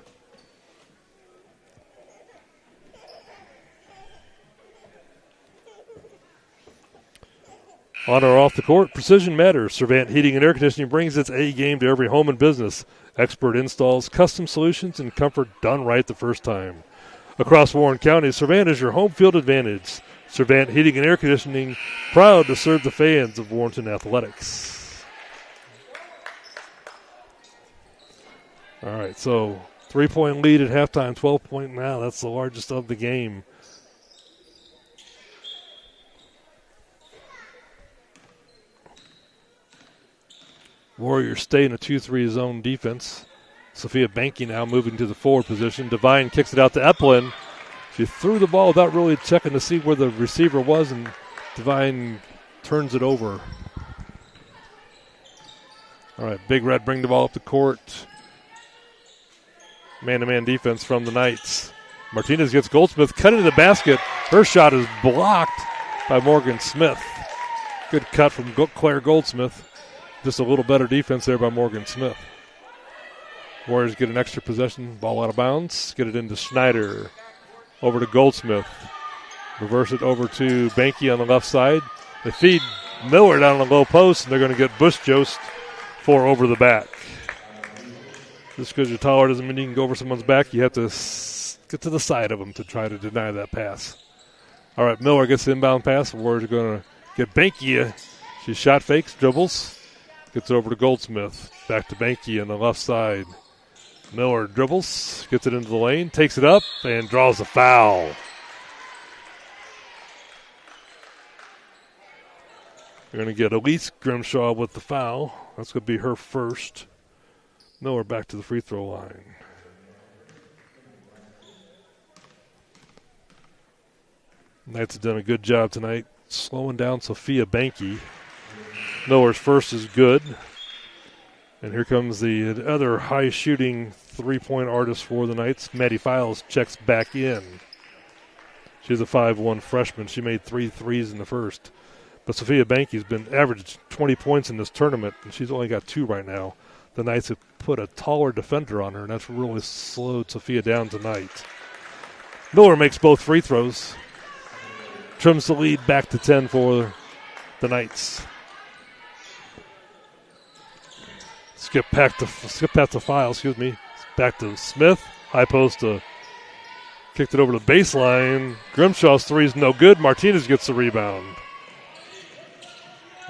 On or off the court, precision matters. Servant Heating and Air Conditioning brings its A game to every home and business. Expert installs, custom solutions, and comfort done right the first time. Across Warren County, Servant is your home field advantage. Servant Heating and Air Conditioning, proud to serve the fans of Warrenton Athletics. All right, so 3-point lead at halftime, 12-point now. That's the largest of the game. Warriors stay in a 2-3 zone defense. Sophia Banky now moving to the forward position. Divine kicks it out to Eplin. She threw the ball without really checking to see where the receiver was, and Divine turns it over. All right, Big Red bring the ball up the court. Man-to-man defense from the Knights. Martinez gets Goldsmith, cut into the basket. Her shot is blocked by Morgan Smith. Good cut from Claire Goldsmith. Just a little better defense there by Morgan Smith. Warriors get an extra possession. Ball out of bounds. Get it into Schneider. Over to Goldsmith. Reverse it over to Banky on the left side. They feed Miller down on the low post, and they're going to get Bush Jost for over the back. Just because you're taller doesn't mean you can go over someone's back. You have to get to the side of them to try to deny that pass. All right, Miller gets the inbound pass. We're going to get Banky. She shot fakes, dribbles, gets it over to Goldsmith. Back to Banky on the left side. Miller dribbles, gets it into the lane, takes it up, and draws a foul. We're going to get Elise Grimshaw with the foul. That's going to be her first. Miller back to the free throw line. Knights have done a good job tonight slowing down Sophia Banky. Miller's first is good. And here comes the other high-shooting three-point artist for the Knights. Maddie Files checks back in. She's a 5'1 freshman. She made 3 threes in the first. But Sophia Banky's been averaged 20 points in this tournament, and she's only got 2 right now. The Knights have put a taller defender on her, and that's really slowed Sophia down tonight. Miller makes both free throws. Trims the lead back to 10 for the Knights. Skip past the Files, Back to Smith. High post kicked it over to the baseline. Grimshaw's three is no good. Martinez gets the rebound.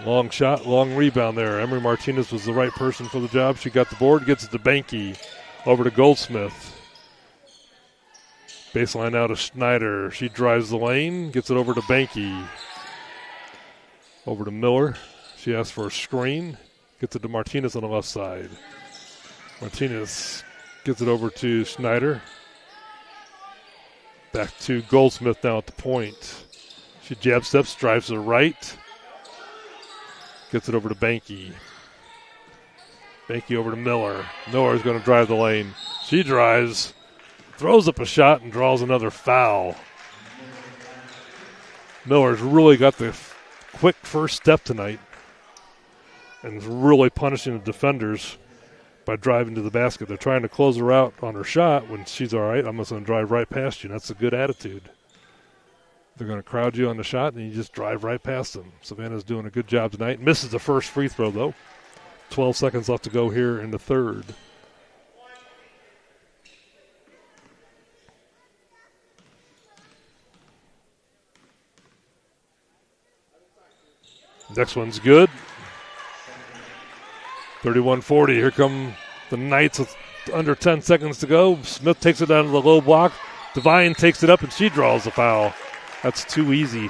Long shot, long rebound there. Emery Martinez was the right person for the job. She got the board, gets it to Banky. Over to Goldsmith. Baseline out of Schneider. She drives the lane, gets it over to Banky. Over to Miller. She asks for a screen. Gets it to Martinez on the left side. Martinez gets it over to Schneider. Back to Goldsmith now at the point. She jab steps, drives to the right. Gets it over to Banky. Banky over to Miller. Miller is going to drive the lane. She drives, throws up a shot, and draws another foul. Miller's really got the quick first step tonight and is really punishing the defenders by driving to the basket. They're trying to close her out on her shot when she's all right. I'm just going to drive right past you. That's a good attitude. They're going to crowd you on the shot, and you just drive right past them. Savannah's doing a good job tonight. Misses the first free throw, though. 12 seconds left to go here in the third. Next one's good. 31-40. Here come the Knights with under 10 seconds to go. Smith takes it down to the low block. Devine takes it up, and she draws the foul. That's too easy.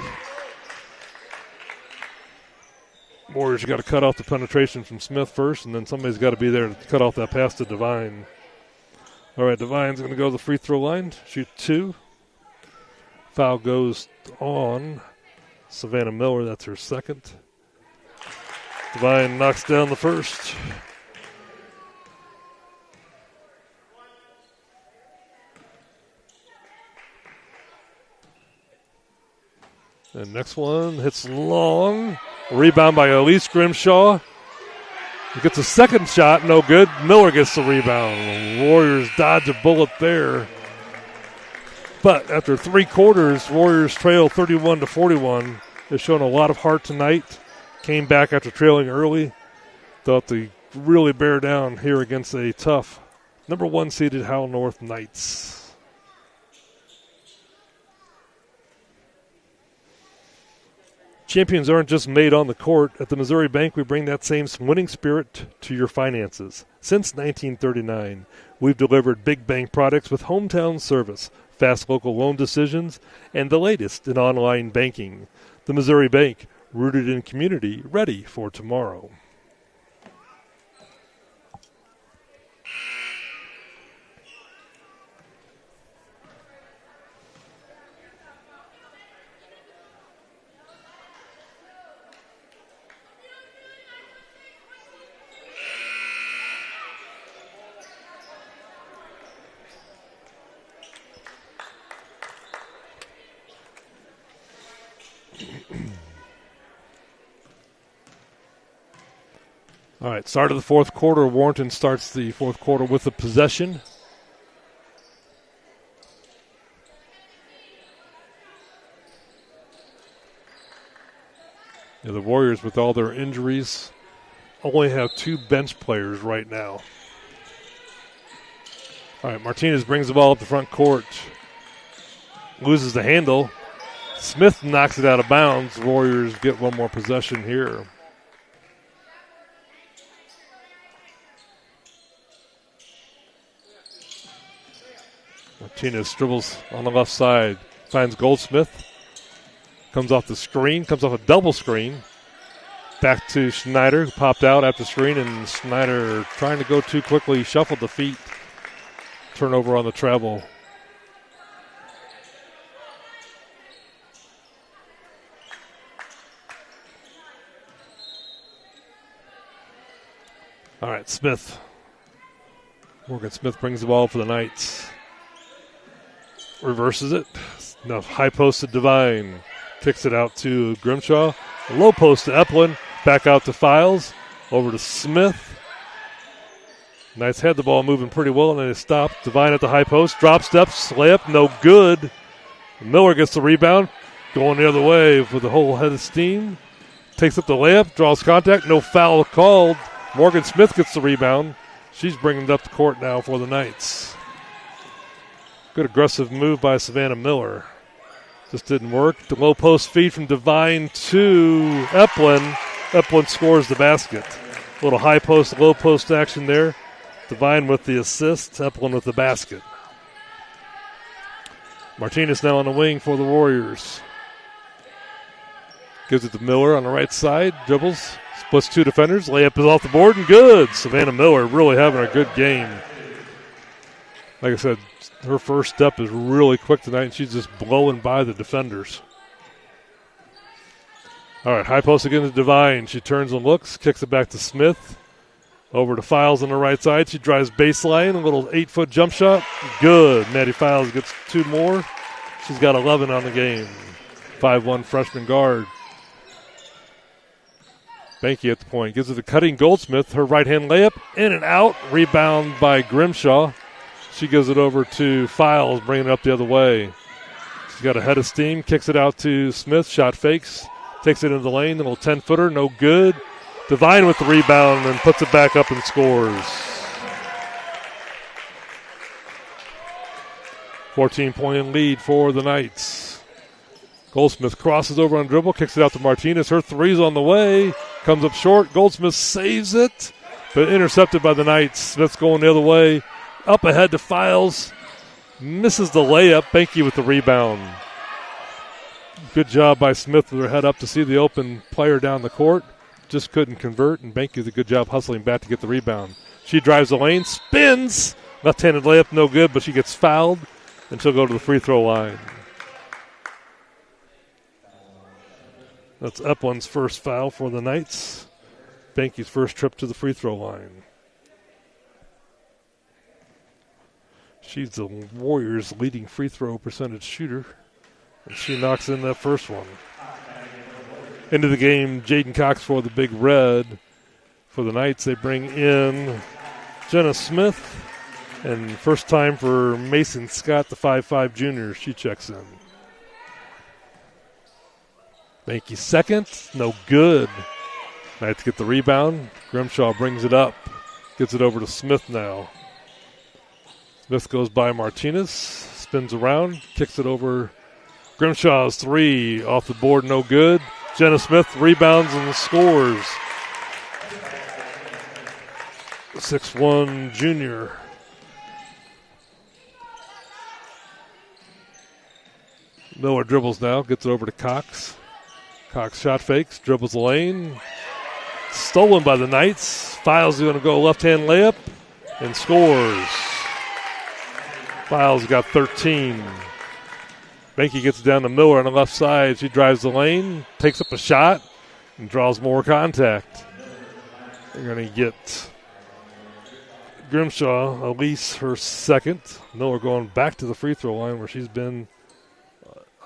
Warriors got to cut off the penetration from Smith first, and then somebody's got to be there to cut off that pass to Devine. All right, Devine's going to go to the free throw line, shoot 2. Foul goes on Savannah Miller. That's her second. Devine knocks down the first. And next one hits long. Rebound by Elise Grimshaw. He gets a second shot, no good. Miller gets the rebound. Warriors dodge a bullet there. But after 3 quarters, Warriors trail 31-41. They've shown a lot of heart tonight. Came back after trailing early. Thought they really bear down here against a tough number 1 seeded Howell North Knights. Champions aren't just made on the court. At the Missouri Bank, we bring that same winning spirit to your finances. Since 1939, we've delivered big bank products with hometown service, fast local loan decisions, and the latest in online banking. The Missouri Bank, rooted in community, ready for tomorrow. All right, start of the fourth quarter. Warrenton starts the fourth quarter with a possession. The Warriors, with all their injuries, only have 2 bench players right now. All right, Martinez brings the ball up the front court. Loses the handle. Smith knocks it out of bounds. Warriors get one more possession here. Martinez dribbles on the left side. Finds Goldsmith. Comes off the screen. Comes off a double screen. Back to Schneider, who popped out after the screen, and Schneider trying to go too quickly, shuffled the feet. Turnover on the travel. All right, Smith. Morgan Smith brings the ball for the Knights. Reverses it. Now high post to Devine. Kicks it out to Grimshaw. Low post to Eplin. Back out to Files. Over to Smith. Knights had the ball moving pretty well, and then they stopped. Devine at the high post. Drop steps. Layup. No good. Miller gets the rebound. Going the other way with a whole head of steam. Takes up the layup. Draws contact. No foul called. Morgan Smith gets the rebound. She's bringing it up the court now for the Knights. Good aggressive move by Savannah Miller. Just didn't work. The low post feed from Devine to Eplin. Eplin scores the basket. A little high post, low post action there. Devine with the assist. Eplin with the basket. Martinez now on the wing for the Warriors. Gives it to Miller on the right side. Dribbles. Splits 2 defenders. Layup is off the board and good. Savannah Miller really having a good game. Like I said, her first step is really quick tonight, and she's just blowing by the defenders. All right, high post again to Devine. She turns and looks, kicks it back to Smith. Over to Files on the right side. She drives baseline, a little 8-foot jump shot. Good. Maddie Files gets 2 more. She's got 11 on the game. 5'1" freshman guard. Banky at the point. Gives it to Cutting Goldsmith. Her right-hand layup. In and out. Rebound by Grimshaw. She gives it over to Files, bringing it up the other way. She's got a head of steam. Kicks it out to Smith. Shot fakes. Takes it into the lane. A little 10-footer. No good. Devine with the rebound and puts it back up and scores. 14-point lead for the Knights. Goldsmith crosses over on dribble. Kicks it out to Martinez. Her three's on the way. Comes up short. Goldsmith saves it, but intercepted by the Knights. Smith's going the other way. Up ahead to Files. Misses the layup. Banky with the rebound. Good job by Smith with her head up to see the open player down the court. Just couldn't convert, and Banky did a good job hustling back to get the rebound. She drives the lane, spins. Left-handed layup, no good, but she gets fouled, and she'll go to the free throw line. That's Eplin's first foul for the Knights. Banky's first trip to the free throw line. She's the Warriors' leading free throw percentage shooter, and she knocks in that first one. Into the game, Jaden Cox for the Big Red. For the Knights, they bring in Jenna Smith, and first time for Mason Scott, the 5'5" junior. She checks in. Banky second, no good. Knights get the rebound. Grimshaw brings it up. Gets it over to Smith now. Smith goes by Martinez, spins around, kicks it over. Grimshaw's three off the board, no good. Jenna Smith rebounds and scores. 6'1" junior. Miller dribbles now, gets it over to Cox. Cox shot fakes, dribbles the lane. Stolen by the Knights. Files going to go left-hand layup and scores. Files got 13. Banky gets down to Miller on the left side. She drives the lane, takes up a shot, and draws more contact. They're going to get Grimshaw, Elise, her second. Miller going back to the free throw line where she's been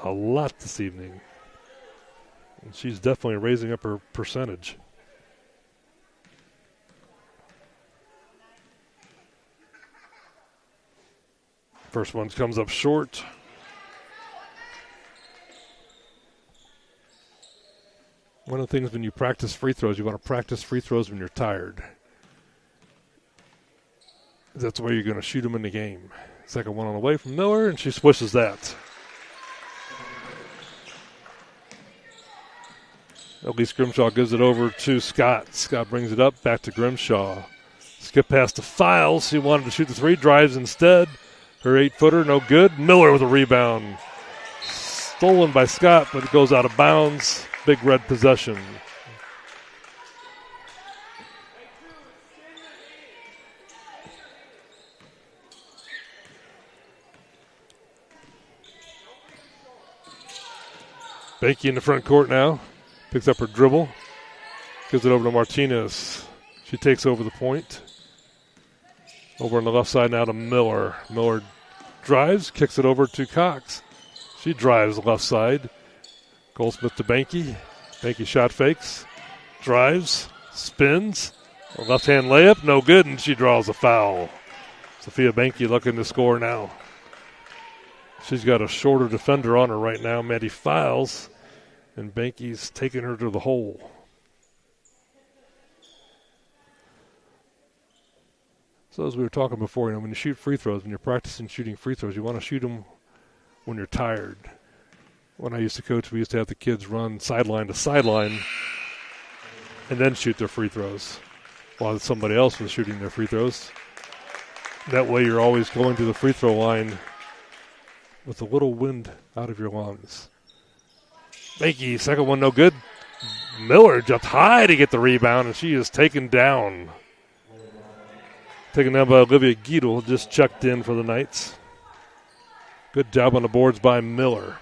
a lot this evening. And she's definitely raising up her percentage. First one comes up short. One of the things when you practice free throws, you want to practice free throws when you're tired. That's where you're going to shoot them in the game. Second one on the way from Miller, and she swishes that. Elise Grimshaw gives it over to Scott. Scott brings it up, back to Grimshaw. Skip past the Files. She wanted to shoot the three, drives instead. Her 8-footer, no good. Miller with a rebound. Stolen by Scott, but it goes out of bounds. Big Red possession. Banky in the front court now. Picks up her dribble. Gives it over to Martinez. She takes over the point. Over on the left side now to Miller. Miller drives, kicks it over to Cox. She drives the left side. Goldsmith to Banky. Banky shot fakes. Drives, spins. A left-hand layup, no good, and she draws a foul. Sophia Banky looking to score now. She's got a shorter defender on her right now, Maddie Files. And Banky's taking her to the hole. So as we were talking before, when you shoot free throws, when you're practicing shooting free throws, you want to shoot them when you're tired. When I used to coach, we used to have the kids run sideline to sideline and then shoot their free throws while somebody else was shooting their free throws. That way you're always going to the free throw line with a little wind out of your lungs. Banky, second one no good. Miller jumped high to get the rebound, and she is taken down. Taken down by Olivia Giedel, just checked in for the Knights. Good job on the boards by Miller.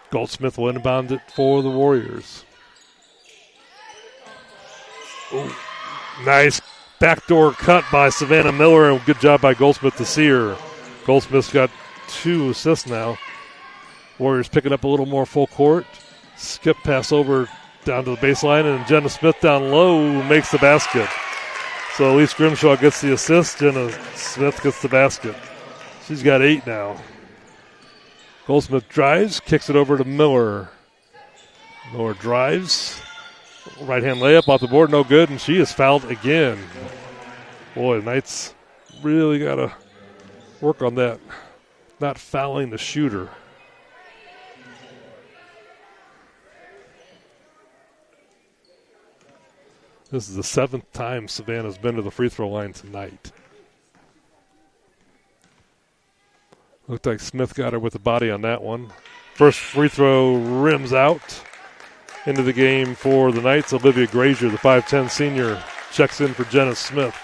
Goldsmith will inbound it for the Warriors. Ooh, nice backdoor cut by Savannah Miller, and good job by Goldsmith to see her. Goldsmith's got 2 assists now. Warriors picking up a little more full court. Skip pass over down to the baseline, and Jenna Smith down low makes the basket. So Elise Grimshaw gets the assist. Jenna Smith gets the basket. She's got 8 now. Goldsmith drives, kicks it over to Miller. Miller drives. Right-hand layup off the board, no good, and she is fouled again. Boy, the Knights really got to work on that, not fouling the shooter. This is the 7th time Savannah's been to the free throw line tonight. Looked like Smith got her with the body on that one. First free throw rims out. Into the game for the Knights. Olivia Grazier, the 5'10 senior, checks in for Jenna Smith.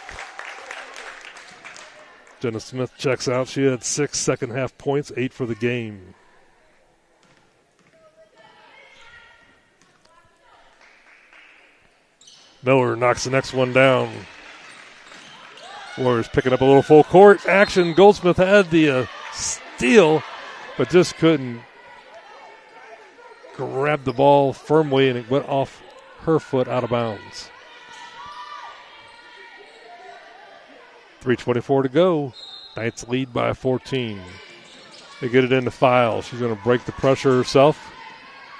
Jenna Smith checks out. She had 6 second-half points, 8 for the game. Miller knocks the next one down. Warriors picking up a little full court action. Goldsmith had the steal, but just couldn't grab the ball firmly, and it went off her foot out of bounds. 3:24 to go. Knights lead by 14. They get it into File. She's going to break the pressure herself.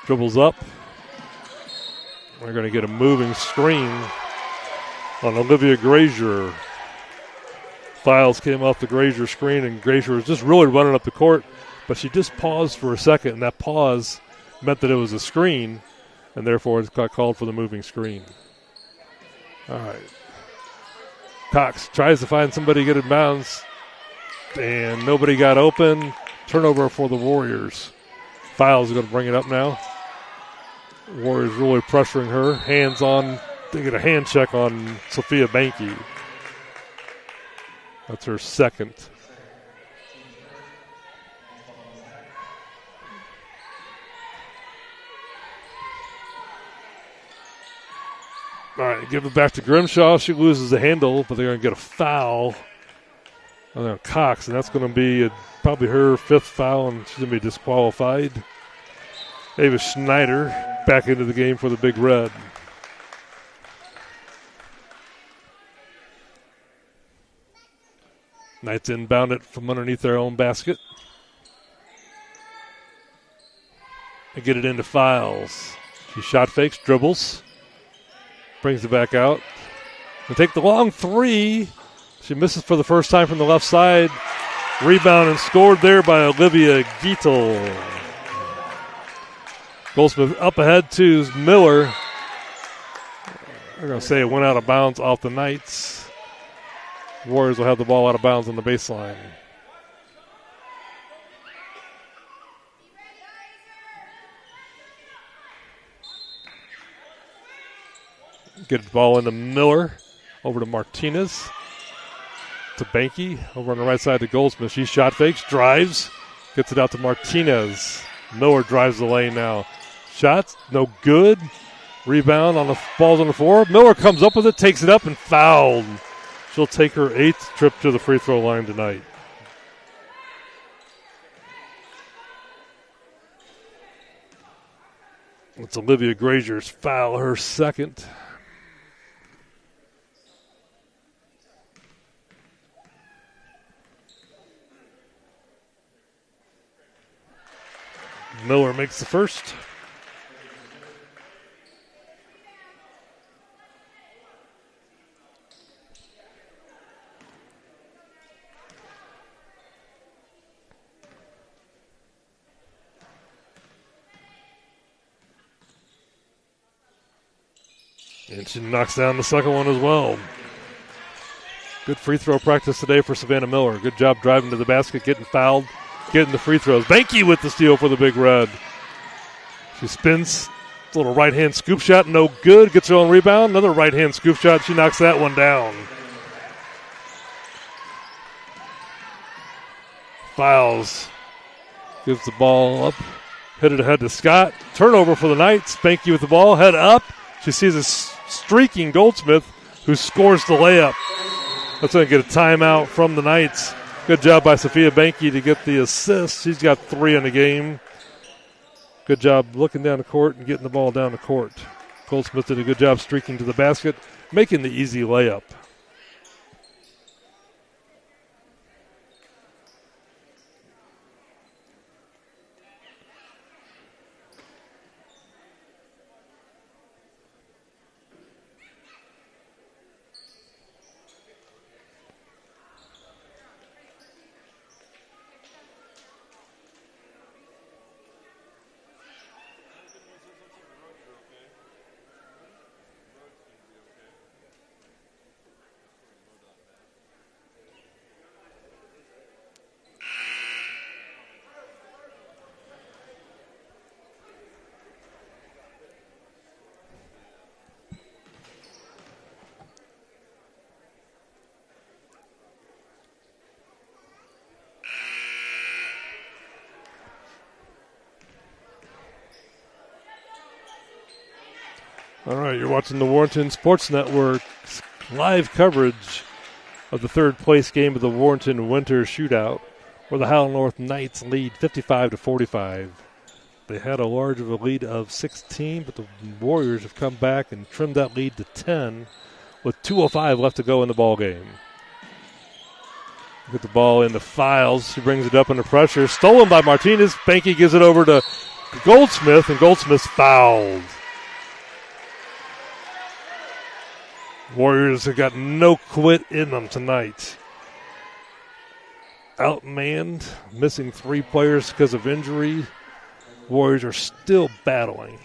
Dribbles up. They're going to get a moving screen on Olivia Grazier. Files came off the Grazier screen, and Grazier was just really running up the court, but she just paused for a second, and that pause meant that it was a screen, and therefore it got called for the moving screen. All right. Cox tries to find somebody to get in bounds, and nobody got open. Turnover for the Warriors. Files is going to bring it up now. Warriors really pressuring her. Hands on. They get a hand check on Sophia Banky. That's her second. All right, give it back to Grimshaw. She loses the handle, but they're going to get a foul on Cox, and that's going to be probably her 5th foul, and she's going to be disqualified. Ava Schneider back into the game for the Big Red. Knights inbound it from underneath their own basket. and get it into Files. She shot fakes, dribbles, brings it back out. And take the long three. She misses for the first time from the left side. Rebound and scored there by Olivia Gietel. Goldsmith up ahead to Miller. They're going to say it went out of bounds off the Knights. Warriors will have the ball out of bounds on the baseline. Get the ball into Miller. Over to Martinez. To Banky. Over on the right side to Goldsmith. She shot fakes. Drives. Gets it out to Martinez. Miller drives the lane now. Shots. No good. Rebound on the balls on the floor. Miller comes up with it. Takes it up and fouled. She'll take her 8th trip to the free throw line tonight. It's Olivia Grazier's foul, her 2nd. Miller makes the first. And she knocks down the second one as well. Good free throw practice today for Savannah Miller. Good job driving to the basket, getting fouled, getting the free throws. Banky with the steal for the Big Red. She spins, little right-hand scoop shot, no good. Gets her own rebound, another right-hand scoop shot. She knocks that one down. Fouls. Gives the ball up. Hit it ahead to Scott. Turnover for the Knights. Banky with the ball, head up. She sees a streaking Goldsmith who scores the layup. That's going to get a timeout from the Knights. Good job by Sophia Banky to get the assist. She's got 3 in the game. Good job looking down the court and getting the ball down the court. Goldsmith did a good job streaking to the basket, making the easy layup. All right, you're watching the Warrenton Sports Network's live coverage of the third-place game of the Warrenton Winter Shootout, where the Howell North Knights lead 55-45. They had a large of a lead of 16, but the Warriors have come back and trimmed that lead to 10 with 2:05 left to go in the ball game. Get the ball into Files. She brings it up under pressure. Stolen by Martinez. Banky gives it over to Goldsmith, and Goldsmith's fouled. Warriors have got no quit in them tonight. Outmanned, missing 3 players because of injury. Warriors are still battling.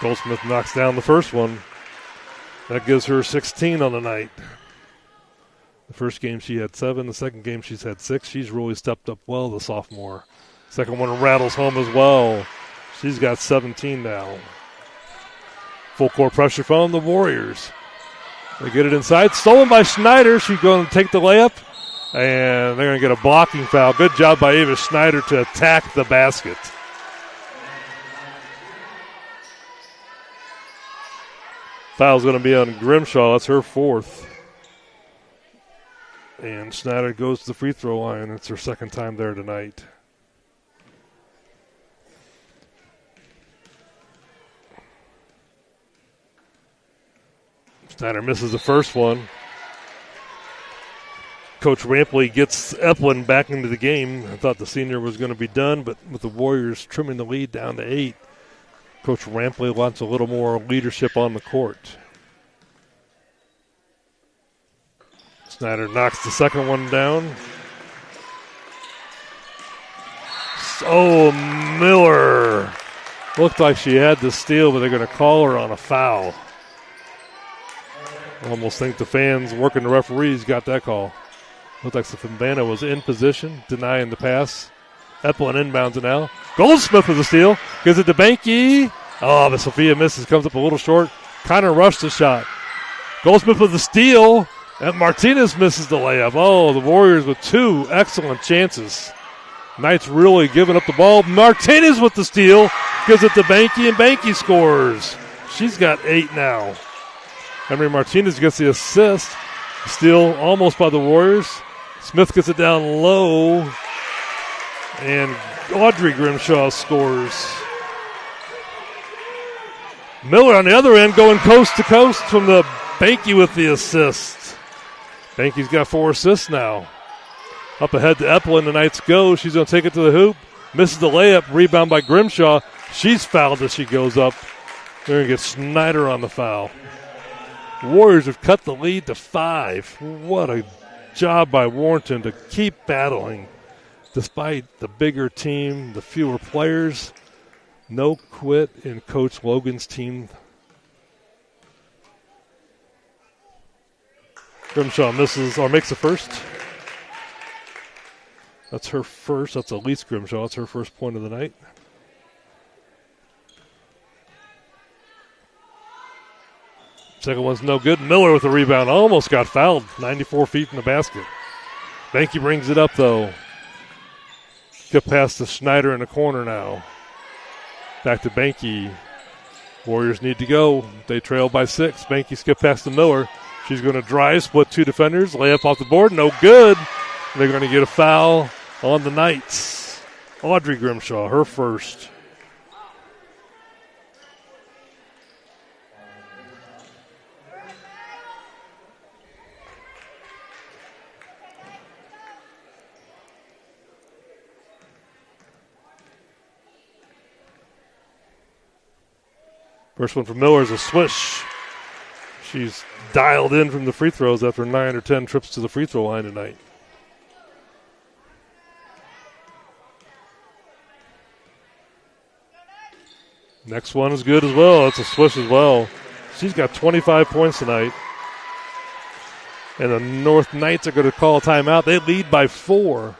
Goldsmith knocks down the first one. That gives her 16 on the night. The first game she had 7. The second game she's had 6. She's really stepped up well, the sophomore. Second one rattles home as well. She's got 17 now. Full court pressure from the Warriors. They get it inside. Stolen by Schneider. She's going to take the layup. And they're going to get a blocking foul. Good job by Ava Schneider to attack the basket. Foul's going to be on Grimshaw. That's her 4th. And Schneider goes to the free throw line. It's her 2nd time there tonight. Schneider misses the first one. Coach Rampley gets Eplin back into the game. I thought the senior was going to be done, but with the Warriors trimming the lead down to 8, Coach Rampley wants a little more leadership on the court. Snyder knocks the second one down. Oh, Miller. Looked like she had the steal, but they're going to call her on a foul. I almost think the fans working the referees got that call. Looked like Savannah was in position, denying the pass. Eplin inbounds it now. Goldsmith with the steal. Gives it to Banky. Oh, but Sophia misses. Comes up a little short. Kind of rushed the shot. Goldsmith with the steal. And Martinez misses the layup. Oh, the Warriors with 2 excellent chances. Knights really giving up the ball. Martinez with the steal. Gives it to Banky, and Banky scores. She's got 8 now. Emery Martinez gets the assist. Steal almost by the Warriors. Smith gets it down low. And Audrey Grimshaw scores. Miller on the other end going coast to coast from the Banky with the assist. Banky's got 4 assists now. Up ahead to Eplin. The Knights go. She's going to take it to the hoop. Misses the layup. Rebound by Grimshaw. She's fouled as she goes up. They're going to get Snyder on the foul. Warriors have cut the lead to 5. What a job by Warrenton to keep battling. Despite the bigger team, the fewer players, no quit in Coach Logan's team. Grimshaw misses or makes the first. That's her first. That's Elise Grimshaw. That's her first point of the night. Second one's no good. Miller with the rebound. Almost got fouled. 94 feet from the basket. Banky brings it up, though. Get past to Schneider in the corner now. Back to Banky. Warriors need to go. They trail by 6. Banky skip past to Miller. She's going to drive, split 2 defenders. Layup off the board. No good. They're going to get a foul on the Knights. Audrey Grimshaw, her first. First one from Miller is a swish. She's dialed in from the free throws after 9 or 10 trips to the free throw line tonight. Next one is good as well. It's a swish as well. She's got 25 points tonight. And the North Knights are going to call a timeout. They lead by 4.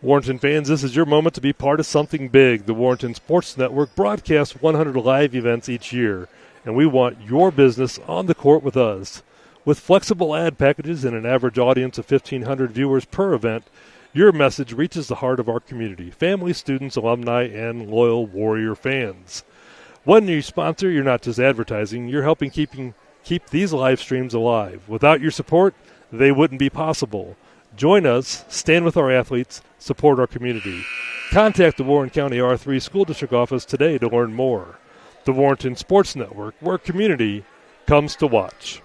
Warrenton fans, this is your moment to be part of something big. The Warrenton Sports Network broadcasts 100 live events each year, and we want your business on the court with us. With flexible ad packages and an average audience of 1,500 viewers per event, your message reaches the heart of our community, families, students, alumni, and loyal Warrior fans. When you sponsor, you're not just advertising, you're helping keep these live streams alive. Without your support, they wouldn't be possible. Join us, stand with our athletes, support our community. Contact the Warren County R3 School District Office today to learn more. The Warrenton Sports Network, where community comes to watch.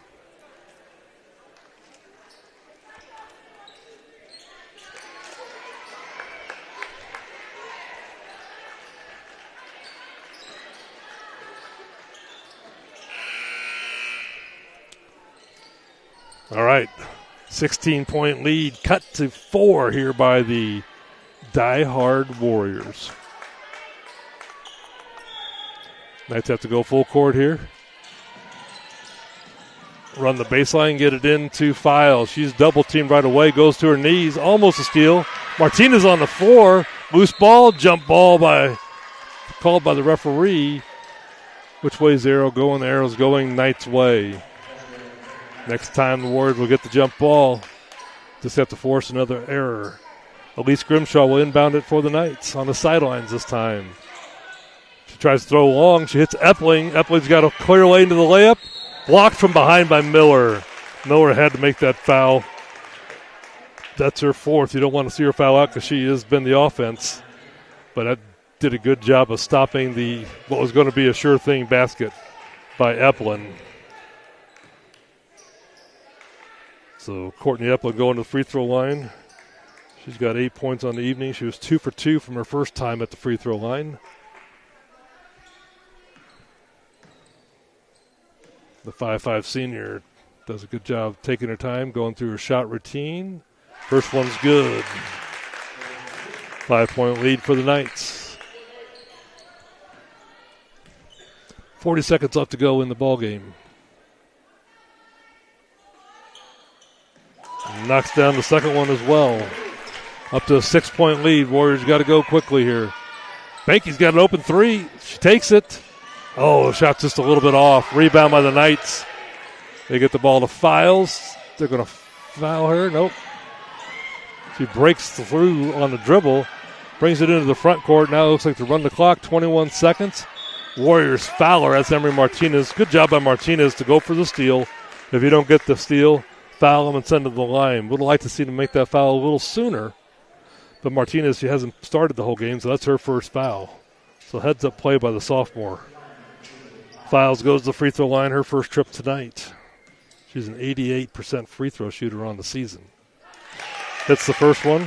All right. 16-point lead cut to 4 here by the die-hard Warriors. Knights have to go full court here. Run the baseline, get it into Files. She's double-teamed right away, goes to her knees, almost a steal. Martinez on the floor. Loose ball, jump ball called by the referee. Which way is the arrow going? The arrow's going Knights' way. Next time the Warriors will get the jump ball. Just have to force another error. Elise Grimshaw will inbound it for the Knights on the sidelines this time. She tries to throw long. She hits Epling. Epling's got a clear lane to the layup. Blocked from behind by Miller. Miller had to make that foul. That's her 4th. You don't want to see her foul out because she has been the offense. But that did a good job of stopping what was going to be a sure thing basket by Eplin. So Courtney Eplin going to the free throw line. She's got 8 points on the evening. She was 2 for 2 from her first time at the free throw line. The 5'5" senior does a good job taking her time, going through her shot routine. First one's good. 5-point lead for the Knights. 40 seconds left to go in the ball game. Knocks down the second one as well. Up to a 6-point lead. Warriors got to go quickly here. Banky's got an open three. She takes it. Oh, shot just a little bit off. Rebound by the Knights. They get the ball to Files. They're going to foul her. Nope. She breaks through on the dribble. Brings it into the front court. Now it looks like to run the clock. 21 seconds. Warriors foul her. That's Emery Martinez. Good job by Martinez to go for the steal. If you don't get the steal, foul them and send them to the line. Would like to see them make that foul a little sooner. But Martinez, she hasn't started the whole game, so that's her first foul. So heads up play by the sophomore. Files goes to the free throw line, her first trip tonight. She's an 88% free throw shooter on the season. Hits the first one.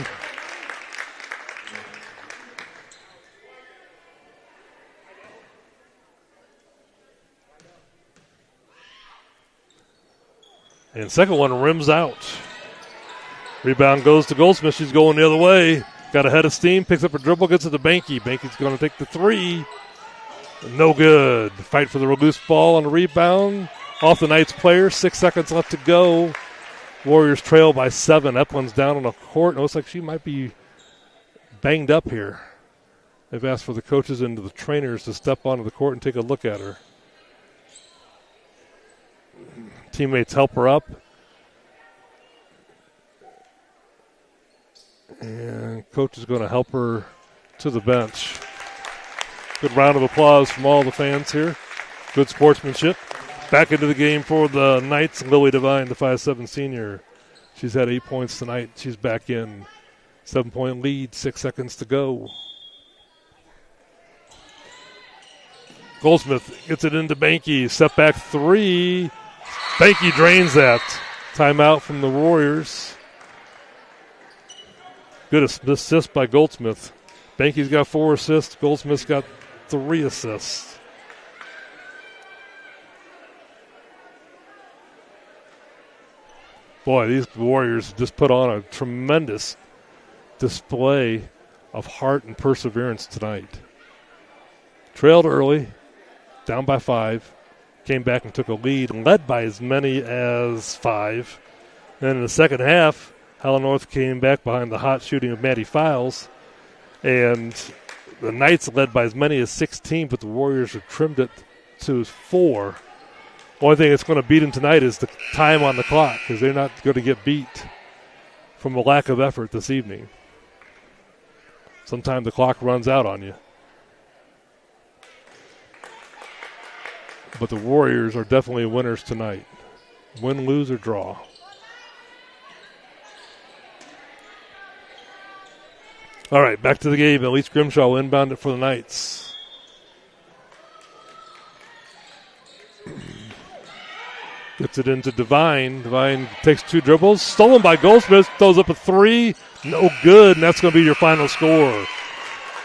And second one rims out. Rebound goes to Goldsmith. She's going the other way. Got a head of steam. Picks up her dribble. Gets it to Banky. Banky's going to take the three. No good. Fight for the loose ball on the rebound. Off the Knights player. 6 seconds left to go. Warriors trail by 7. Eplin's down on the court. It looks like she might be banged up here. They've asked for the coaches and the trainers to step onto the court and take a look at her. Teammates help her up. And coach is going to help her to the bench. Good round of applause from all the fans here. Good sportsmanship. Back into the game for the Knights. Lily Devine, the 5'7" senior. She's had 8 points tonight. She's back in. 7-point lead, 6 seconds to go. Goldsmith gets it into Banky. Step back three. Banky drains that. Timeout from the Warriors. Good assist by Goldsmith. Banky's got 4 assists. Goldsmith's got 3 assists. Boy, these Warriors just put on a tremendous display of heart and perseverance tonight. Trailed early, down by 5. Came back and took a lead, led by as many as 5. Then in the second half, Howell North came back behind the hot shooting of Maddie Files. And the Knights led by as many as 16, but the Warriors have trimmed it to 4. Only thing that's going to beat them tonight is the time on the clock, because they're not going to get beat from a lack of effort this evening. Sometimes the clock runs out on you. But the Warriors are definitely winners tonight. Win, lose, or draw. All right, back to the game. Elise Grimshaw will inbound it for the Knights. Gets it into Devine. Devine takes 2 dribbles. Stolen by Goldsmith. Throws up a 3. No good, and that's going to be your final score.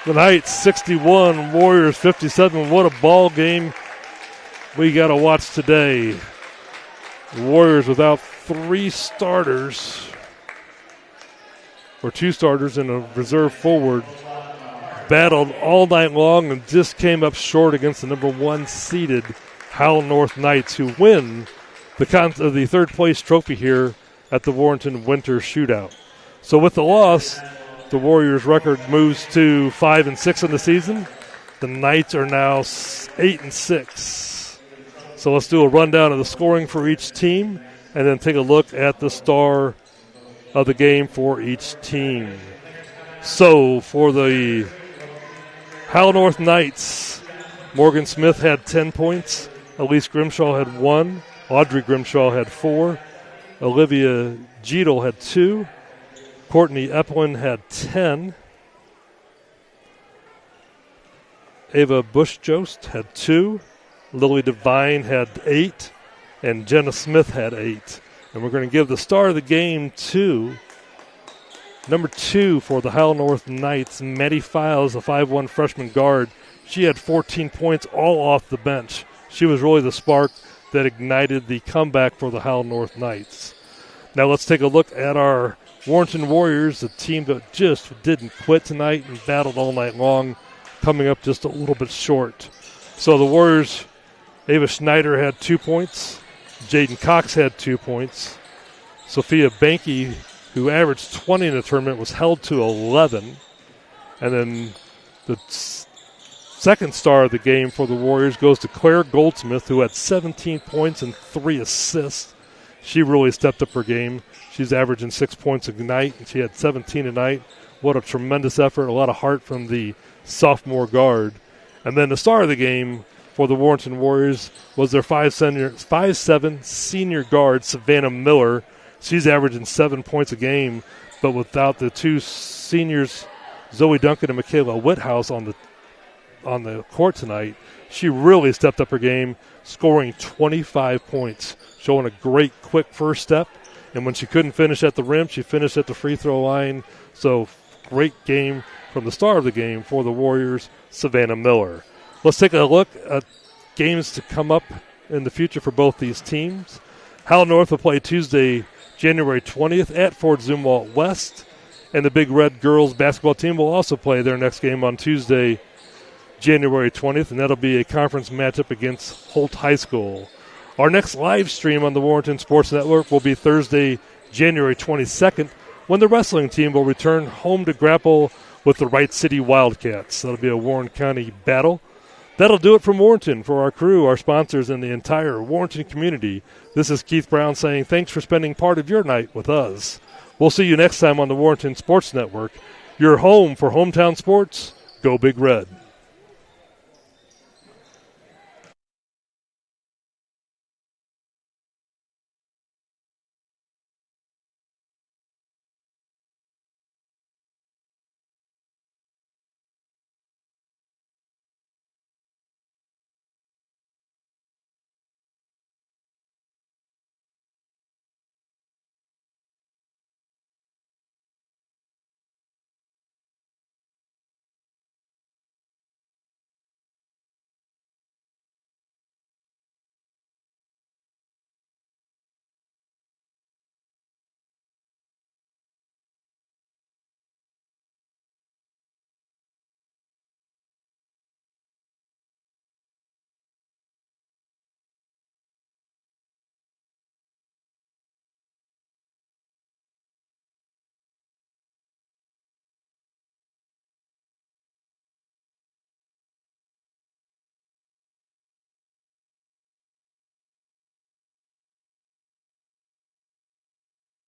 The Knights 61, Warriors 57. What a ball game we got to watch today. The Warriors without 3 starters, or 2 starters and a reserve forward, battled all night long and just came up short against the number 1 seeded Howell North Knights, who win the third place trophy here at the Warrenton Winter Shootout. So with the loss, the Warriors' record moves to 5-6 in the season. The Knights are now 8-6. So let's do a rundown of the scoring for each team and then take a look at the star of the game for each team. So for the Howell North Knights, Morgan Smith had 10 points. Elise Grimshaw had 1. Audrey Grimshaw had 4. Olivia Jeetle had 2. Courtney Eplin had 10. Ava Bush-Jost had 2. Lily Devine had 8. And Jenna Smith had 8. And we're going to give the star of the game to number 2 for the Howell North Knights, Maddie Files, a 5'1 freshman guard. She had 14 points all off the bench. She was really the spark that ignited the comeback for the Howell North Knights. Now let's take a look at our Warrenton Warriors, a team that just didn't quit tonight and battled all night long, coming up just a little bit short. So the Warriors, Ava Schneider had 2 points. Jaden Cox had 2 points. Sophia Banky, who averaged 20 in the tournament, was held to 11. And then the second star of the game for the Warriors goes to Claire Goldsmith, who had 17 points and 3 assists. She really stepped up her game. She's averaging 6 points a night, and she had 17 tonight. What a tremendous effort, a lot of heart from the sophomore guard. And then the star of the game for the Warrenton Warriors was their 5'7" senior guard, Savannah Miller. She's averaging 7 points a game, but without the 2 seniors, Zoe Duncan and Michaela Whithouse on the court tonight, she really stepped up her game, scoring 25 points, showing a great quick first step. And when she couldn't finish at the rim, she finished at the free throw line. So great game from the star of the game for the Warriors, Savannah Miller. Let's take a look at games to come up in the future for both these teams. Howell North will play Tuesday, January 20th at Fort Zumwalt West. And the Big Red girls basketball team will also play their next game on Tuesday, January 20th, and that'll be a conference matchup against Holt High School. Our next live stream on the Warrenton Sports Network will be Thursday, January 22nd, when the wrestling team will return home to grapple with the Wright City Wildcats. That'll be a Warren County battle. That'll do it from Warrenton. For our crew, our sponsors, and the entire Warrenton community, this is Keith Brown saying thanks for spending part of your night with us. We'll see you next time on the Warrenton Sports Network, your home for hometown sports. Go Big Red.